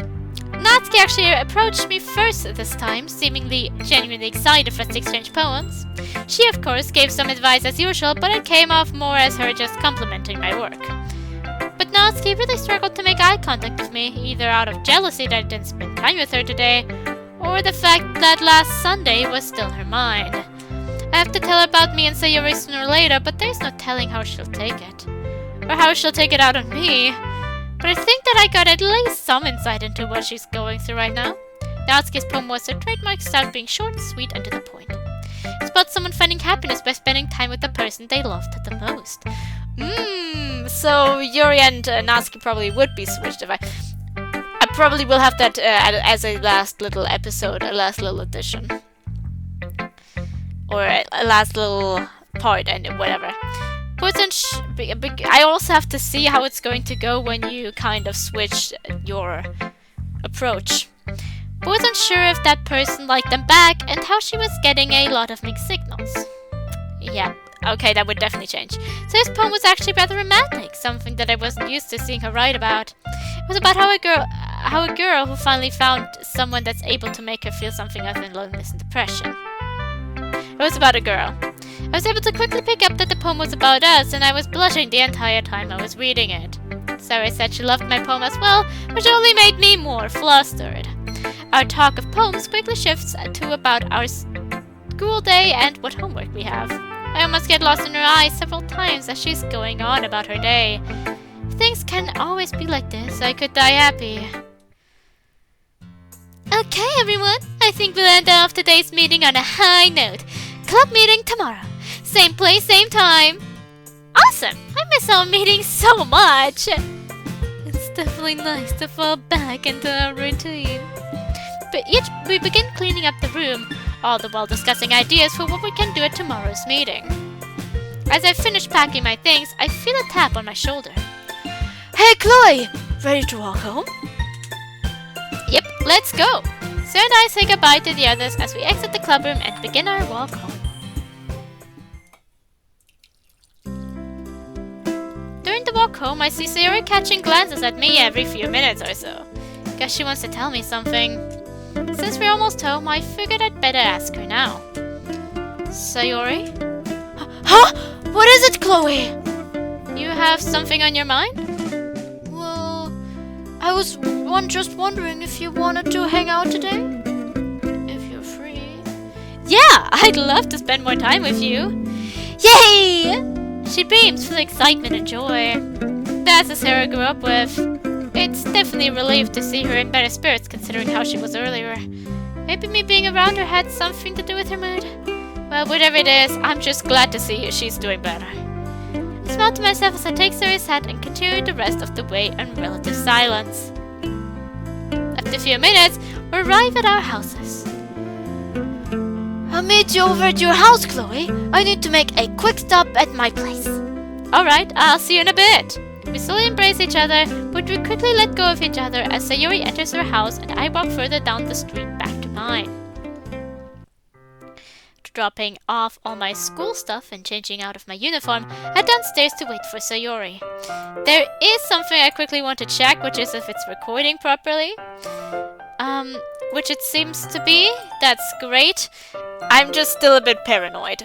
Natsuki actually approached me first this time, seemingly genuinely excited for us to exchange poems. She, of course, gave some advice as usual, but it came off more as her just complimenting my work. But Natsuki really struggled to make eye contact with me, either out of jealousy that I didn't spend time with her today, or the fact that last Sunday was still in her mind. I have to tell her about me and Sayori sooner or later, but there's no telling how she'll take it. Or how she'll take it out on me. But I think that I got at least some insight into what she's going through right now. Natsuki's poem was her trademark style, being short, sweet, and to the point. It's about someone finding happiness by spending time with the person they loved the most. So Yuri and Natsuki probably would be switched if I probably will have that as a last little episode, a last little addition. Or a last little part and whatever. I also have to see how it's going to go when you kind of switch your approach. But wasn't sure if that person liked them back and how she was getting a lot of mixed signals. Yeah, okay, that would definitely change. So his poem was actually rather romantic, something that I wasn't used to seeing her write about. It was about how a girl who finally found someone that's able to make her feel something other than loneliness and depression. It was about a girl. I was able to quickly pick up that the poem was about us, and I was blushing the entire time I was reading it. Sayori said she loved my poem as well, which only made me more flustered. Our talk of poems quickly shifts to about our school day and what homework we have. I almost get lost in her eyes several times as she's going on about her day. Things can't always be like this. I could die happy. Okay, everyone. I think we'll end off today's meeting on a high note. Club meeting tomorrow. Same place, same time. Awesome! I miss our meetings so much. It's definitely nice to fall back into our routine. But we begin cleaning up the room, all the while discussing ideas for what we can do at tomorrow's meeting. As I finish packing my things, I feel a tap on my shoulder. Hey, Chloe! Ready to walk home? Yep, let's go! Sarah and I say goodbye to the others as we exit the club room and begin our walk home. During the walk home, I see Sayori catching glances at me every few minutes or so. Guess she wants to tell me something. Since we're almost home, I figured I'd better ask her now. Sayori? Huh? What is it, Chloe? You have something on your mind? Well, I was just wondering if you wanted to hang out today? If you're free. Yeah, I'd love to spend more time with you. Yay! She beams with excitement and joy. That's the Sarah grew up with. It's definitely a relief to see her in better spirits considering how she was earlier. Maybe me being around her had something to do with her mood. Well, whatever it is, I'm just glad to see she's doing better. I smile to myself as I take Sarah's hat and continue the rest of the way in relative silence. After a few minutes, we arrive at our houses. I'll meet you over at your house, Chloe. I need to make a quick stop at my place. Alright, I'll see you in a bit. We slowly embrace each other, but we quickly let go of each other as Sayori enters her house and I walk further down the street back to mine. Dropping off all my school stuff and changing out of my uniform, I head downstairs to wait for Sayori. There is something I quickly want to check, which is if it's recording properly. Which it seems to be. That's great. I'm just still a bit paranoid.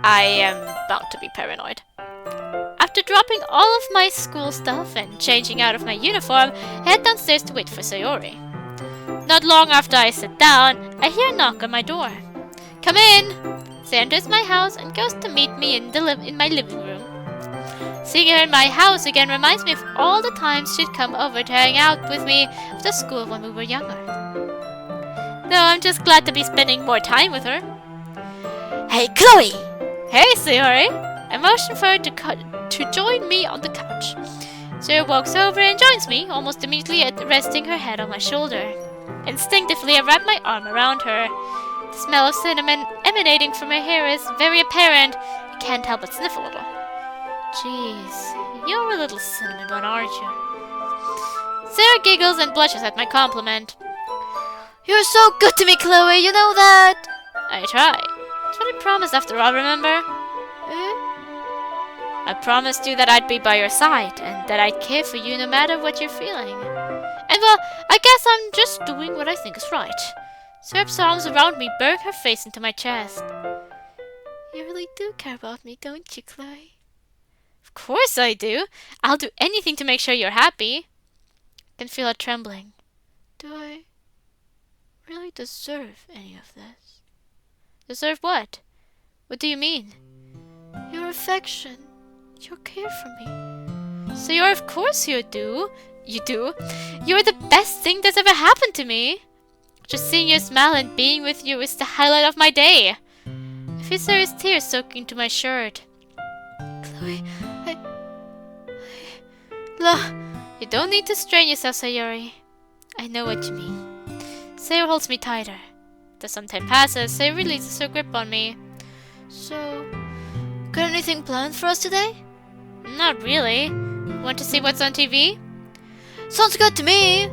I am bound to be paranoid. After dropping all of my school stuff and changing out of my uniform, I head downstairs to wait for Sayori. Not long after I sit down, I hear a knock on my door. Come in! She enters my house and goes to meet me in my living room. Seeing her in my house again reminds me of all the times she'd come over to hang out with me after school when we were younger. Though I'm just glad to be spending more time with her. Hey, Chloe! Hey, Sayori! I motion for her to join me on the couch. Sarah walks over and joins me, almost immediately resting her head on my shoulder. Instinctively, I wrap my arm around her. The smell of cinnamon emanating from her hair is very apparent. I can't help but sniff a little. Jeez, you're a little cinnamon bun, aren't you? Sarah giggles and blushes at my compliment. You're so good to me, Chloe, you know that? I try. That's what I promised after all, remember? I promised you that I'd be by your side, and that I'd care for you no matter what you're feeling. And well, I guess I'm just doing what I think is right. Sarah's arms around me burn her face into my chest. You really do care about me, don't you, Chloe? Of course I do. I'll do anything to make sure you're happy. I can feel her trembling. Do I really deserve any of this? Deserve what? What do you mean? Your affection. Your care for me. So of course you do. You do. You're the best thing that's ever happened to me. Just seeing you smile and being with you is the highlight of my day. I feel Sayori's tears soaking into my shirt. Chloe, you don't need to strain yourself, Sayori. I know what you mean. Sayori holds me tighter. As some time passes, Sayori releases her grip on me. So, got anything planned for us today? Not really. Want to see what's on TV? Sounds good to me!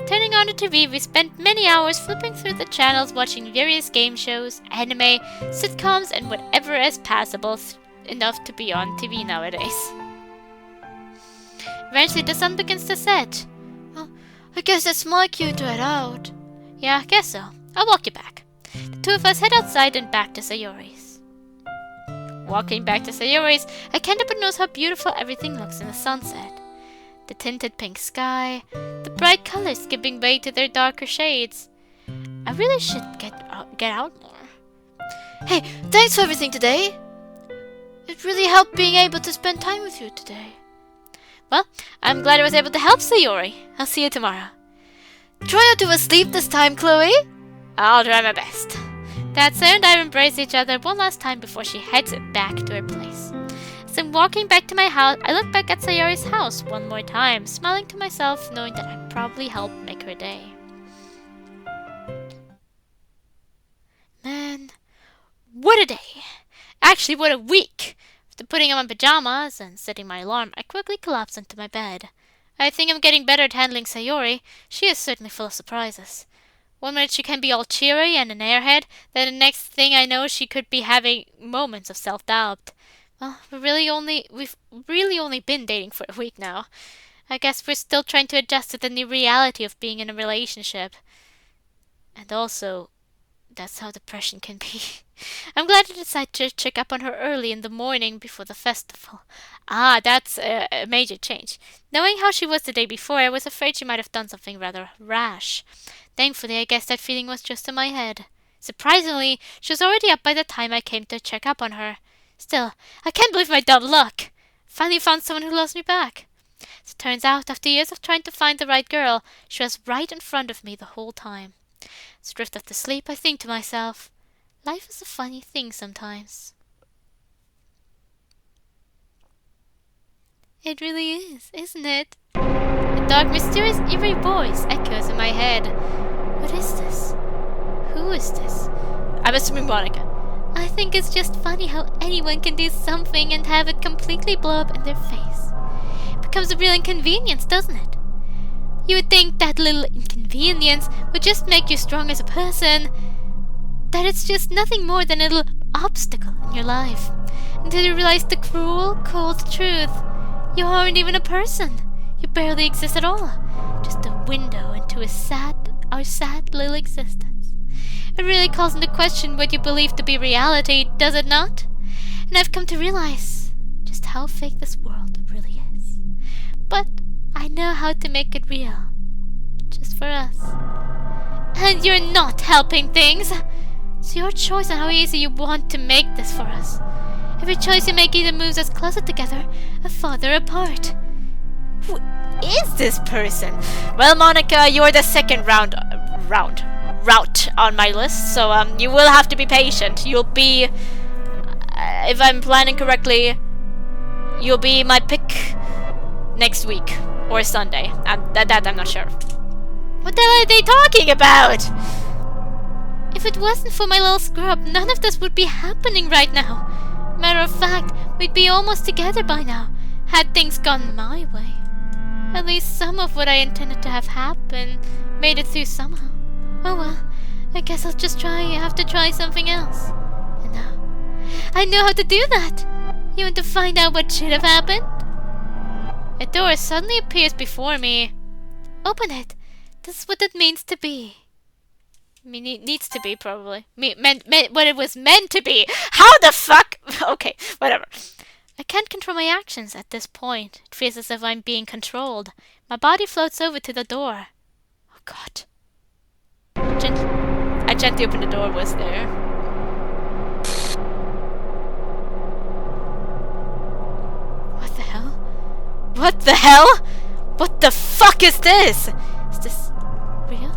Turning on the TV, we spent many hours flipping through the channels watching various game shows, anime, sitcoms, and whatever is passable enough to be on TV nowadays. Eventually, the sun begins to set. Well, I guess it's my cue to head out. Yeah, I guess so. I'll walk you back. The two of us head outside and back to Sayori's. Walking back to Sayori's, I can't help but notice how beautiful everything looks in the sunset. The tinted pink sky, the bright colors giving way to their darker shades. I really should get out more. Hey, thanks for everything today. It really helped being able to spend time with you today. Well, I'm glad I was able to help, Sayori. I'll see you tomorrow. Try not to oversleep this time, Chloe. I'll try my best. That Sayori and I embrace each other one last time before she heads back to her place. As I'm walking back to my house, I look back at Sayori's house one more time, smiling to myself, knowing that I probably helped make her day. Man, what a day! Actually, what a week! After putting on my pajamas and setting my alarm, I quickly collapse into my bed. I think I'm getting better at handling Sayori. She is certainly full of surprises. One minute she can be all cheery and an airhead, then the next thing I know she could be having moments of self-doubt. Well, we've really only been dating for a week now. I guess we're still trying to adjust to the new reality of being in a relationship. And also, that's how depression can be. I'm glad I decided to check up on her early in the morning before the festival. Ah, that's a major change. Knowing how she was the day before, I was afraid she might have done something rather rash. Thankfully, I guess that feeling was just in my head. Surprisingly, she was already up by the time I came to check up on her. Still, I can't believe my dumb luck. Finally found someone who loves me back. As it turns out, after years of trying to find the right girl, she was right in front of me the whole time. As I drift off to sleep, I think to myself, life is a funny thing sometimes. It really is, isn't it? A dark, mysterious, eerie voice echoes in my head. What is this? Who is this? I'm assuming Monica. I think it's just funny how anyone can do something and have it completely blow up in their face. It becomes a real inconvenience, doesn't it? You would think that little inconvenience would just make you strong as a person. That it's just nothing more than a little obstacle in your life. Until you realize the cruel, cold truth. You aren't even a person. You barely exist at all. Just a window into our sad little existence. It really calls into question what you believe to be reality, does it not? And I've come to realize just how fake this world really is. But I know how to make it real. Just for us. And you're not helping things. It's your choice on how easy you want to make this for us. Every choice you make either moves us closer together or farther apart. Who is this person? Well, Monica, you're the second route on my list, so you will have to be patient. You'll be, if I'm planning correctly, you'll be my pick next week or Sunday. That I'm not sure. What the hell are they talking about? If it wasn't for my little scrub, none of this would be happening right now. Matter of fact, we'd be almost together by now, had things gone my way. At least some of what I intended to have happen made it through somehow. Oh well, I guess I'll just have to try something else. And now, I know how to do that! You want to find out what should have happened? A door suddenly appears before me. Open it. This is what it means to be. I mean, it needs to be, probably. Meant what it was meant to be! How the fuck? Okay, whatever. I can't control my actions at this point. It feels as if I'm being controlled. My body floats over to the door. Oh god. I gently opened the door. Was there? What the hell? What the hell? What the fuck is this? Is this real?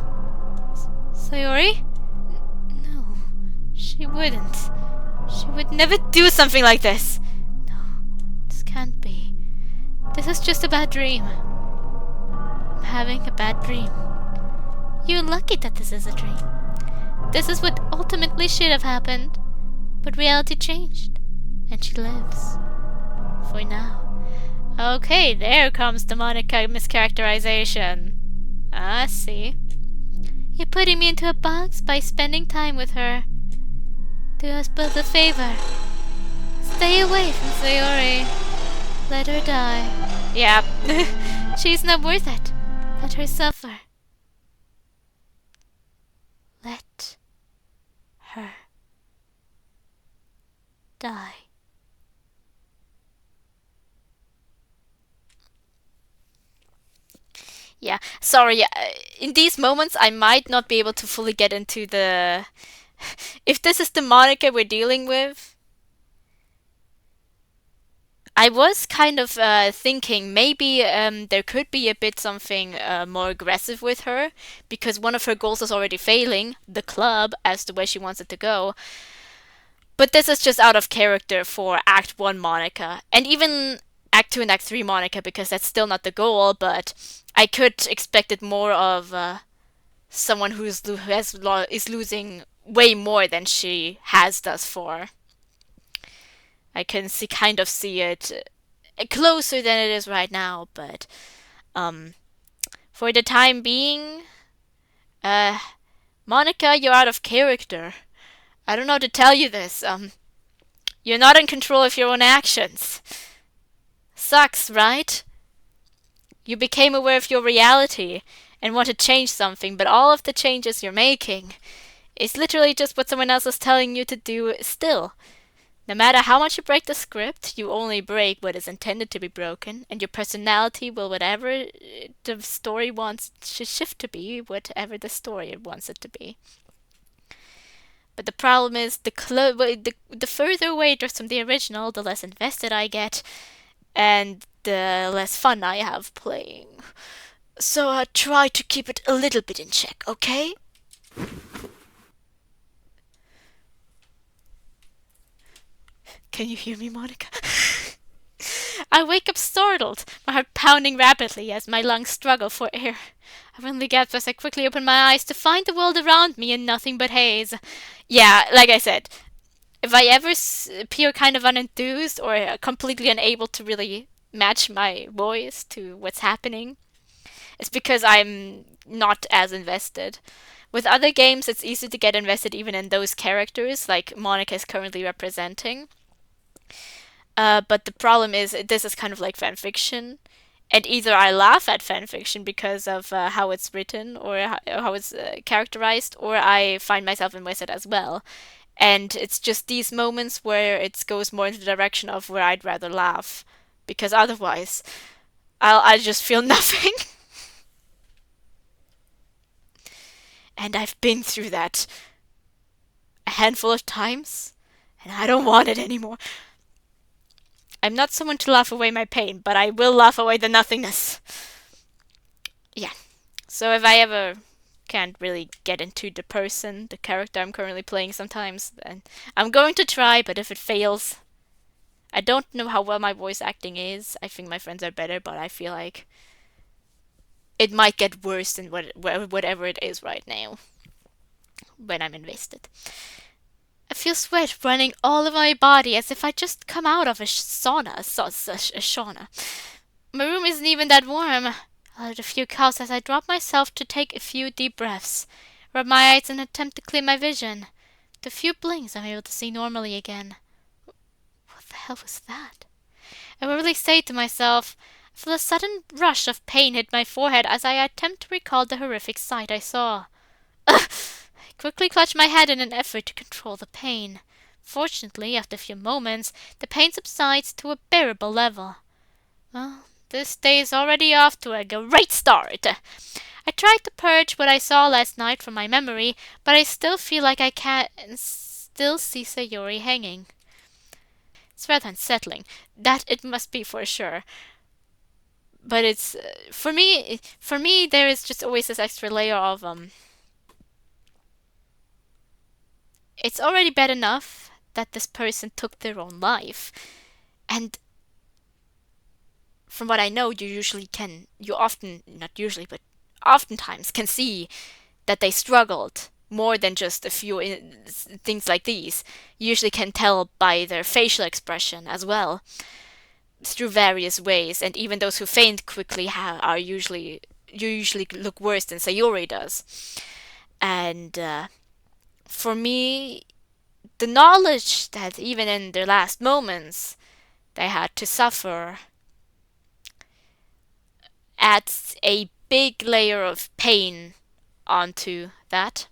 Sayori? No, she wouldn't. She would never do something like this. No, this can't be. This is just a bad dream. I'm having a bad dream. You're lucky that this is a dream. This is what ultimately should have happened. But reality changed. And she lives. For now. Okay, there comes the Monica mischaracterization. I see. You're putting me into a box by spending time with her. Do us both a favor. Stay away from Sayori. Let her die. Yeah. She's not worth it. Let her suffer. Let her die. Yeah, sorry. In these moments, I might not be able to fully get into the. If this is the Monica we're dealing with, I was kind of thinking maybe there could be a bit something more aggressive with her, because one of her goals is already failing, the club, as the way she wants it to go. But this is just out of character for Act 1 Monica, and even Act 2 and Act 3 Monica, because that's still not the goal, but I could expect it more of someone is losing way more than she has thus far. I can kind of see it closer than it is right now, but um, for the time being, uh, Monica, you're out of character. I don't know how to tell you this. You're not in control of your own actions. Sucks, right? You became aware of your reality and want to change something, but all of the changes you're making is literally just what someone else is telling you to do still. No matter how much you break the script, you only break what is intended to be broken, and your personality will whatever the story wants to shift to be, whatever the story wants it to be. But the problem is, the further away it is from the original, the less invested I get, and the less fun I have playing. So try to keep it a little bit in check, okay? Can you hear me, Monica? I wake up startled, my heart pounding rapidly as my lungs struggle for air. I only gasp as I quickly open my eyes to find the world around me in nothing but haze. Yeah, like I said, if I ever appear kind of unenthused or completely unable to really match my voice to what's happening, it's because I'm not as invested. With other games, it's easy to get invested even in those characters, like Monica is currently representing. But the problem is, this is kind of like fanfiction. And either I laugh at fanfiction because of how it's written or how it's characterized, or I find myself invested as well. And it's just these moments where it goes more into the direction of where I'd rather laugh. Because otherwise, I just feel nothing. And I've been through that a handful of times, and I don't want it anymore. I'm not someone to laugh away my pain, but I will laugh away the nothingness. Yeah. So if I ever can't really get into the character I'm currently playing sometimes, then I'm going to try, but if it fails, I don't know how well my voice acting is. I think my friends are better, but I feel like it might get worse than whatever it is right now when I'm invested. I feel sweat running all over my body as if I'd just come out of a sauna. My room isn't even that warm. I let a few coughs as I drop myself to take a few deep breaths, rub my eyes and attempt to clear my vision. With a few blinks, I'm able to see normally again. What the hell was that? I worriedly say to myself. I feel a sudden rush of pain hit my forehead as I attempt to recall the horrific sight I saw. Ugh! I quickly clutch my head in an effort to control the pain. Fortunately, after a few moments, the pain subsides to a bearable level. Well, this day is already off to a great start. I tried to purge what I saw last night from my memory, but I still feel like I can still see Sayori hanging. It's rather unsettling. That it must be for sure. But it's for me there is just always this extra layer of it's already bad enough that this person took their own life. And from what I know, you often, not usually, but oftentimes can see that they struggled more than just a few things like these. You usually can tell by their facial expression as well, through various ways. And even those who faint quickly are usually you usually look worse than Sayori does. And for me, the knowledge that even in their last moments they had to suffer adds a big layer of pain onto that.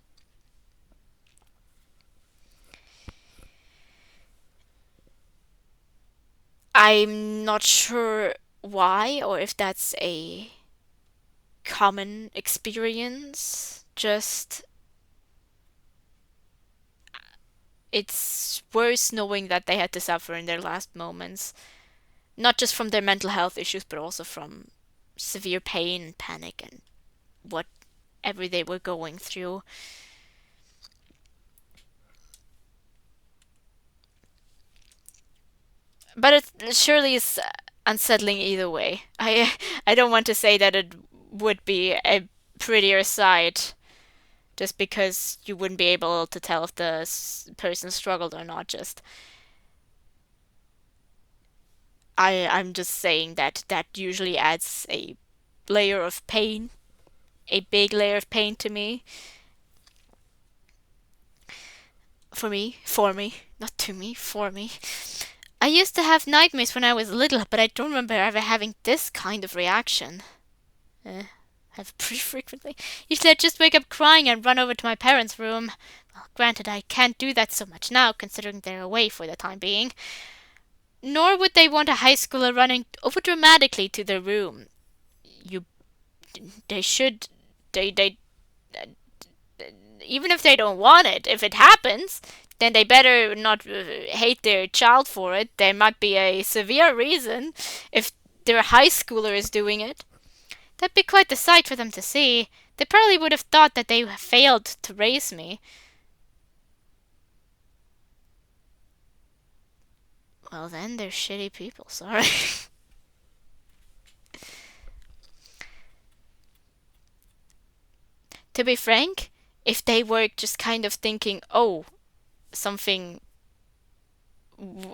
I'm not sure why or if that's a common experience. Just it's worse knowing that they had to suffer in their last moments, not just from their mental health issues, but also from severe pain and panic and whatever they were going through. But it surely is unsettling either way. I don't want to say that it would be a prettier sight just because you wouldn't be able to tell if the person struggled or not. Just I'm just saying that that usually adds a layer of pain, a big layer of pain to me. For me, not to me, for me. I used to have nightmares when I was little, but I don't remember ever having this kind of reaction. Have pretty frequently. Usually I'd just wake up crying and run over to my parents' room. Well, granted, I can't do that so much now, considering they're away for the time being. Nor would they want a high schooler running over dramatically to their room. You, they should, they, even if they don't want it, if it happens, then they better not hate their child for it. There might be a severe reason if their high schooler is doing it. That'd be quite the sight for them to see. They probably would have thought that they failed to raise me. Well, then they're shitty people, sorry. To be frank, if they were just kind of thinking, oh, something,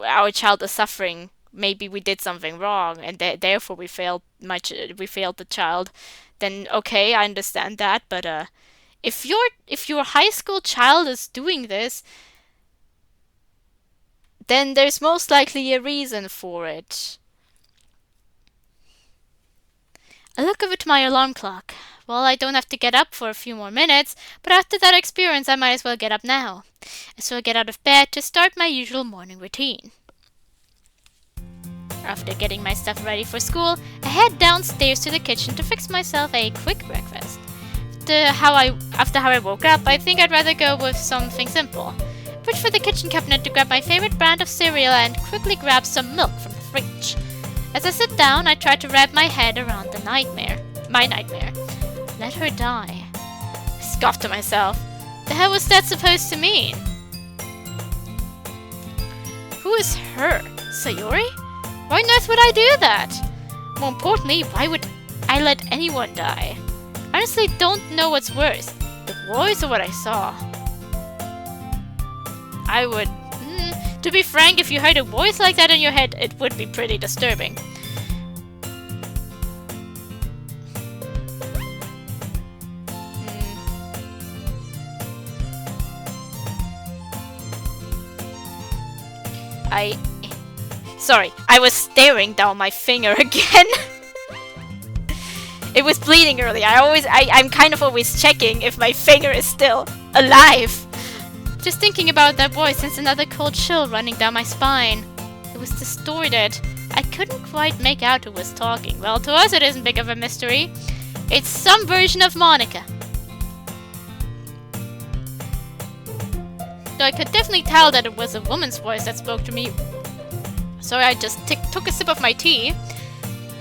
our child is suffering, maybe we did something wrong, and therefore we failed the child, then okay, I understand that. But if your high school child is doing this, then there's most likely a reason for it. I look over to my alarm clock. Well, I don't have to get up for a few more minutes, but after that experience, I might as well get up now. So I get out of bed to start my usual morning routine. After getting my stuff ready for school, I head downstairs to the kitchen to fix myself a quick breakfast. After how I woke up, I think I'd rather go with something simple. Reach for the kitchen cabinet to grab my favorite brand of cereal and quickly grab some milk from the fridge. As I sit down, I try to wrap my head around my nightmare. Let her die. I scoff to myself. The hell was that supposed to mean? Who is her? Sayori? Why on earth would I do that? More importantly, why would I let anyone die? I honestly don't know what's worse, the voice or what I saw. I would... to be frank, if you heard a voice like that in your head, it would be pretty disturbing. Sorry, I was staring down my finger again. It was bleeding earlier. I'm kind of always checking if my finger is still alive. Just thinking about that voice sends another cold chill running down my spine. It was distorted. I couldn't quite make out who was talking. Well, to us it isn't big of a mystery. It's some version of Monica. Though I could definitely tell that it was a woman's voice that spoke to me. So I just took a sip of my tea.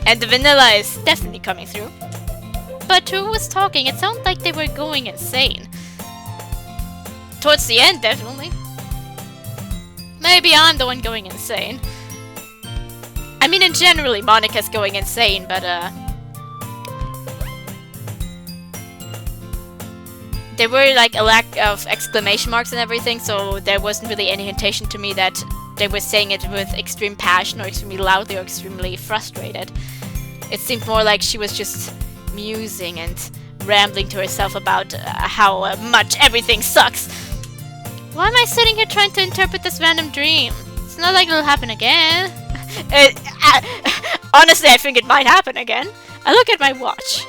And the vanilla is definitely coming through. But who was talking? It sounded like they were going insane. Towards the end, definitely. Maybe I'm the one going insane. I mean, in generally, Monica's going insane, but there were like a lack of exclamation marks and everything, so there wasn't really any hint to me that they were saying it with extreme passion or extremely loudly or extremely frustrated. It seemed more like she was just musing and rambling to herself about how much everything sucks. Why am I sitting here trying to interpret this random dream? It's not like it'll happen again. Honestly, I think it might happen again. I look at my watch.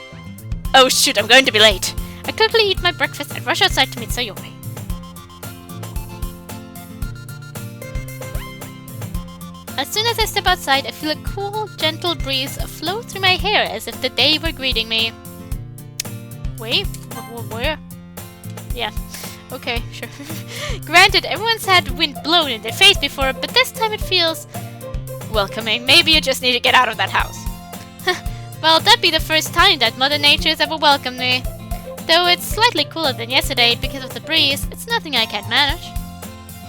Oh shoot, I'm going to be late. I quickly eat my breakfast and rush outside to meet Sayori. As soon as I step outside, I feel a cool, gentle breeze flow through my hair as if the day were greeting me. Wait, where? Yeah, okay, sure. Granted, everyone's had wind blown in their face before, but this time it feels welcoming. Maybe you just need to get out of that house. Well, that'd be the first time that Mother Nature has ever welcomed me. Though it's slightly cooler than yesterday because of the breeze, it's nothing I can't manage.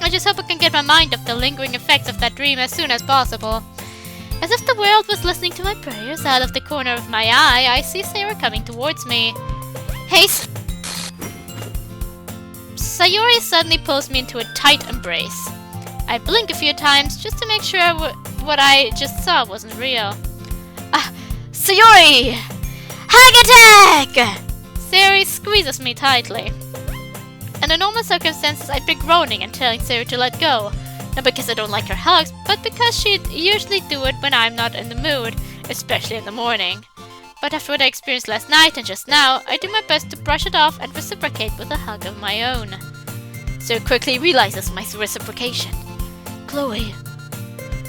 I just hope I can get my mind off the lingering effects of that dream as soon as possible. As if the world was listening to my prayers, out of the corner of my eye, I see Sarah coming towards me. Hey, Sayori suddenly pulls me into a tight embrace. I blink a few times just to make sure what I just saw wasn't real. Sayori! Hug attack! Sayori squeezes me tightly. Under normal circumstances, I'd be groaning and telling Sayori to let go. Not because I don't like her hugs, but because she'd usually do it when I'm not in the mood, especially in the morning. But after what I experienced last night and just now, I do my best to brush it off and reciprocate with a hug of my own. Sayori quickly realizes my reciprocation. Chloe,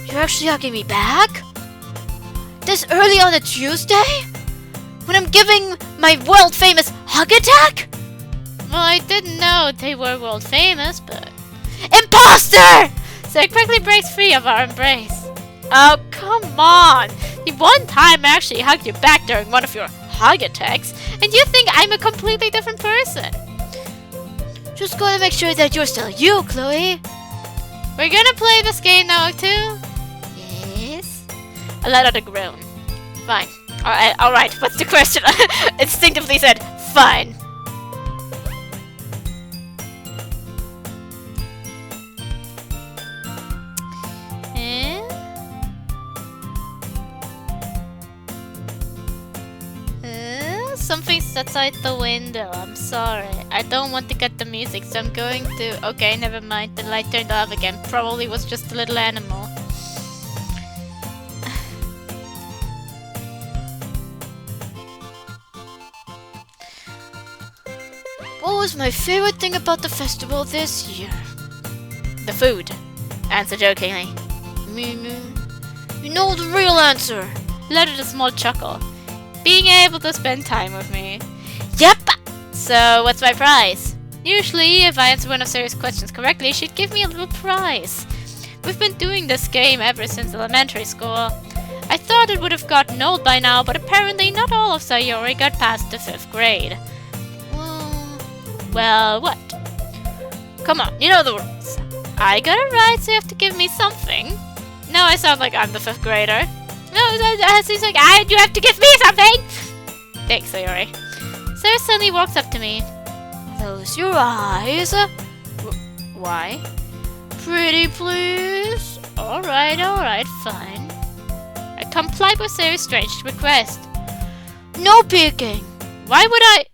you're actually hugging me back? This early on a Tuesday? When I'm giving my world-famous hug attack? Well, I didn't know they were world-famous, but... Imposter! So I quickly breaks free of our embrace. Oh, come on! The one time I actually hugged you back during one of your hug attacks, and you think I'm a completely different person. Just gotta make sure that you're still you, Chloe. We're gonna play this game now, too? Yes? I let out a groan. Fine. Alright, what's the question? Instinctively said, fine. Something's outside the window. I'm sorry. I don't want to cut the music, so I'm going to... Okay, never mind. The light turned off again. Probably was just a little animal. What was my favorite thing about the festival this year? The food. Answer jokingly. You know the real answer. Let it a small chuckle. Being able to spend time with me. Yep! So, what's my prize? Usually, if I answer one of Sarah's questions correctly, she'd give me a little prize. We've been doing this game ever since elementary school. I thought it would have gotten old by now, but apparently not all of Sayori got past the 5th grade. Well, what? Come on, you know the rules. I got it right, so you have to give me something. Now I sound like I'm the 5th grader. No, he's like, you have to give me something! Thanks, Sayori. Sarah suddenly walks up to me. Close your eyes. Why? Pretty please? Alright, fine. I complied with Sarah's strange request. No peeking! Why would I?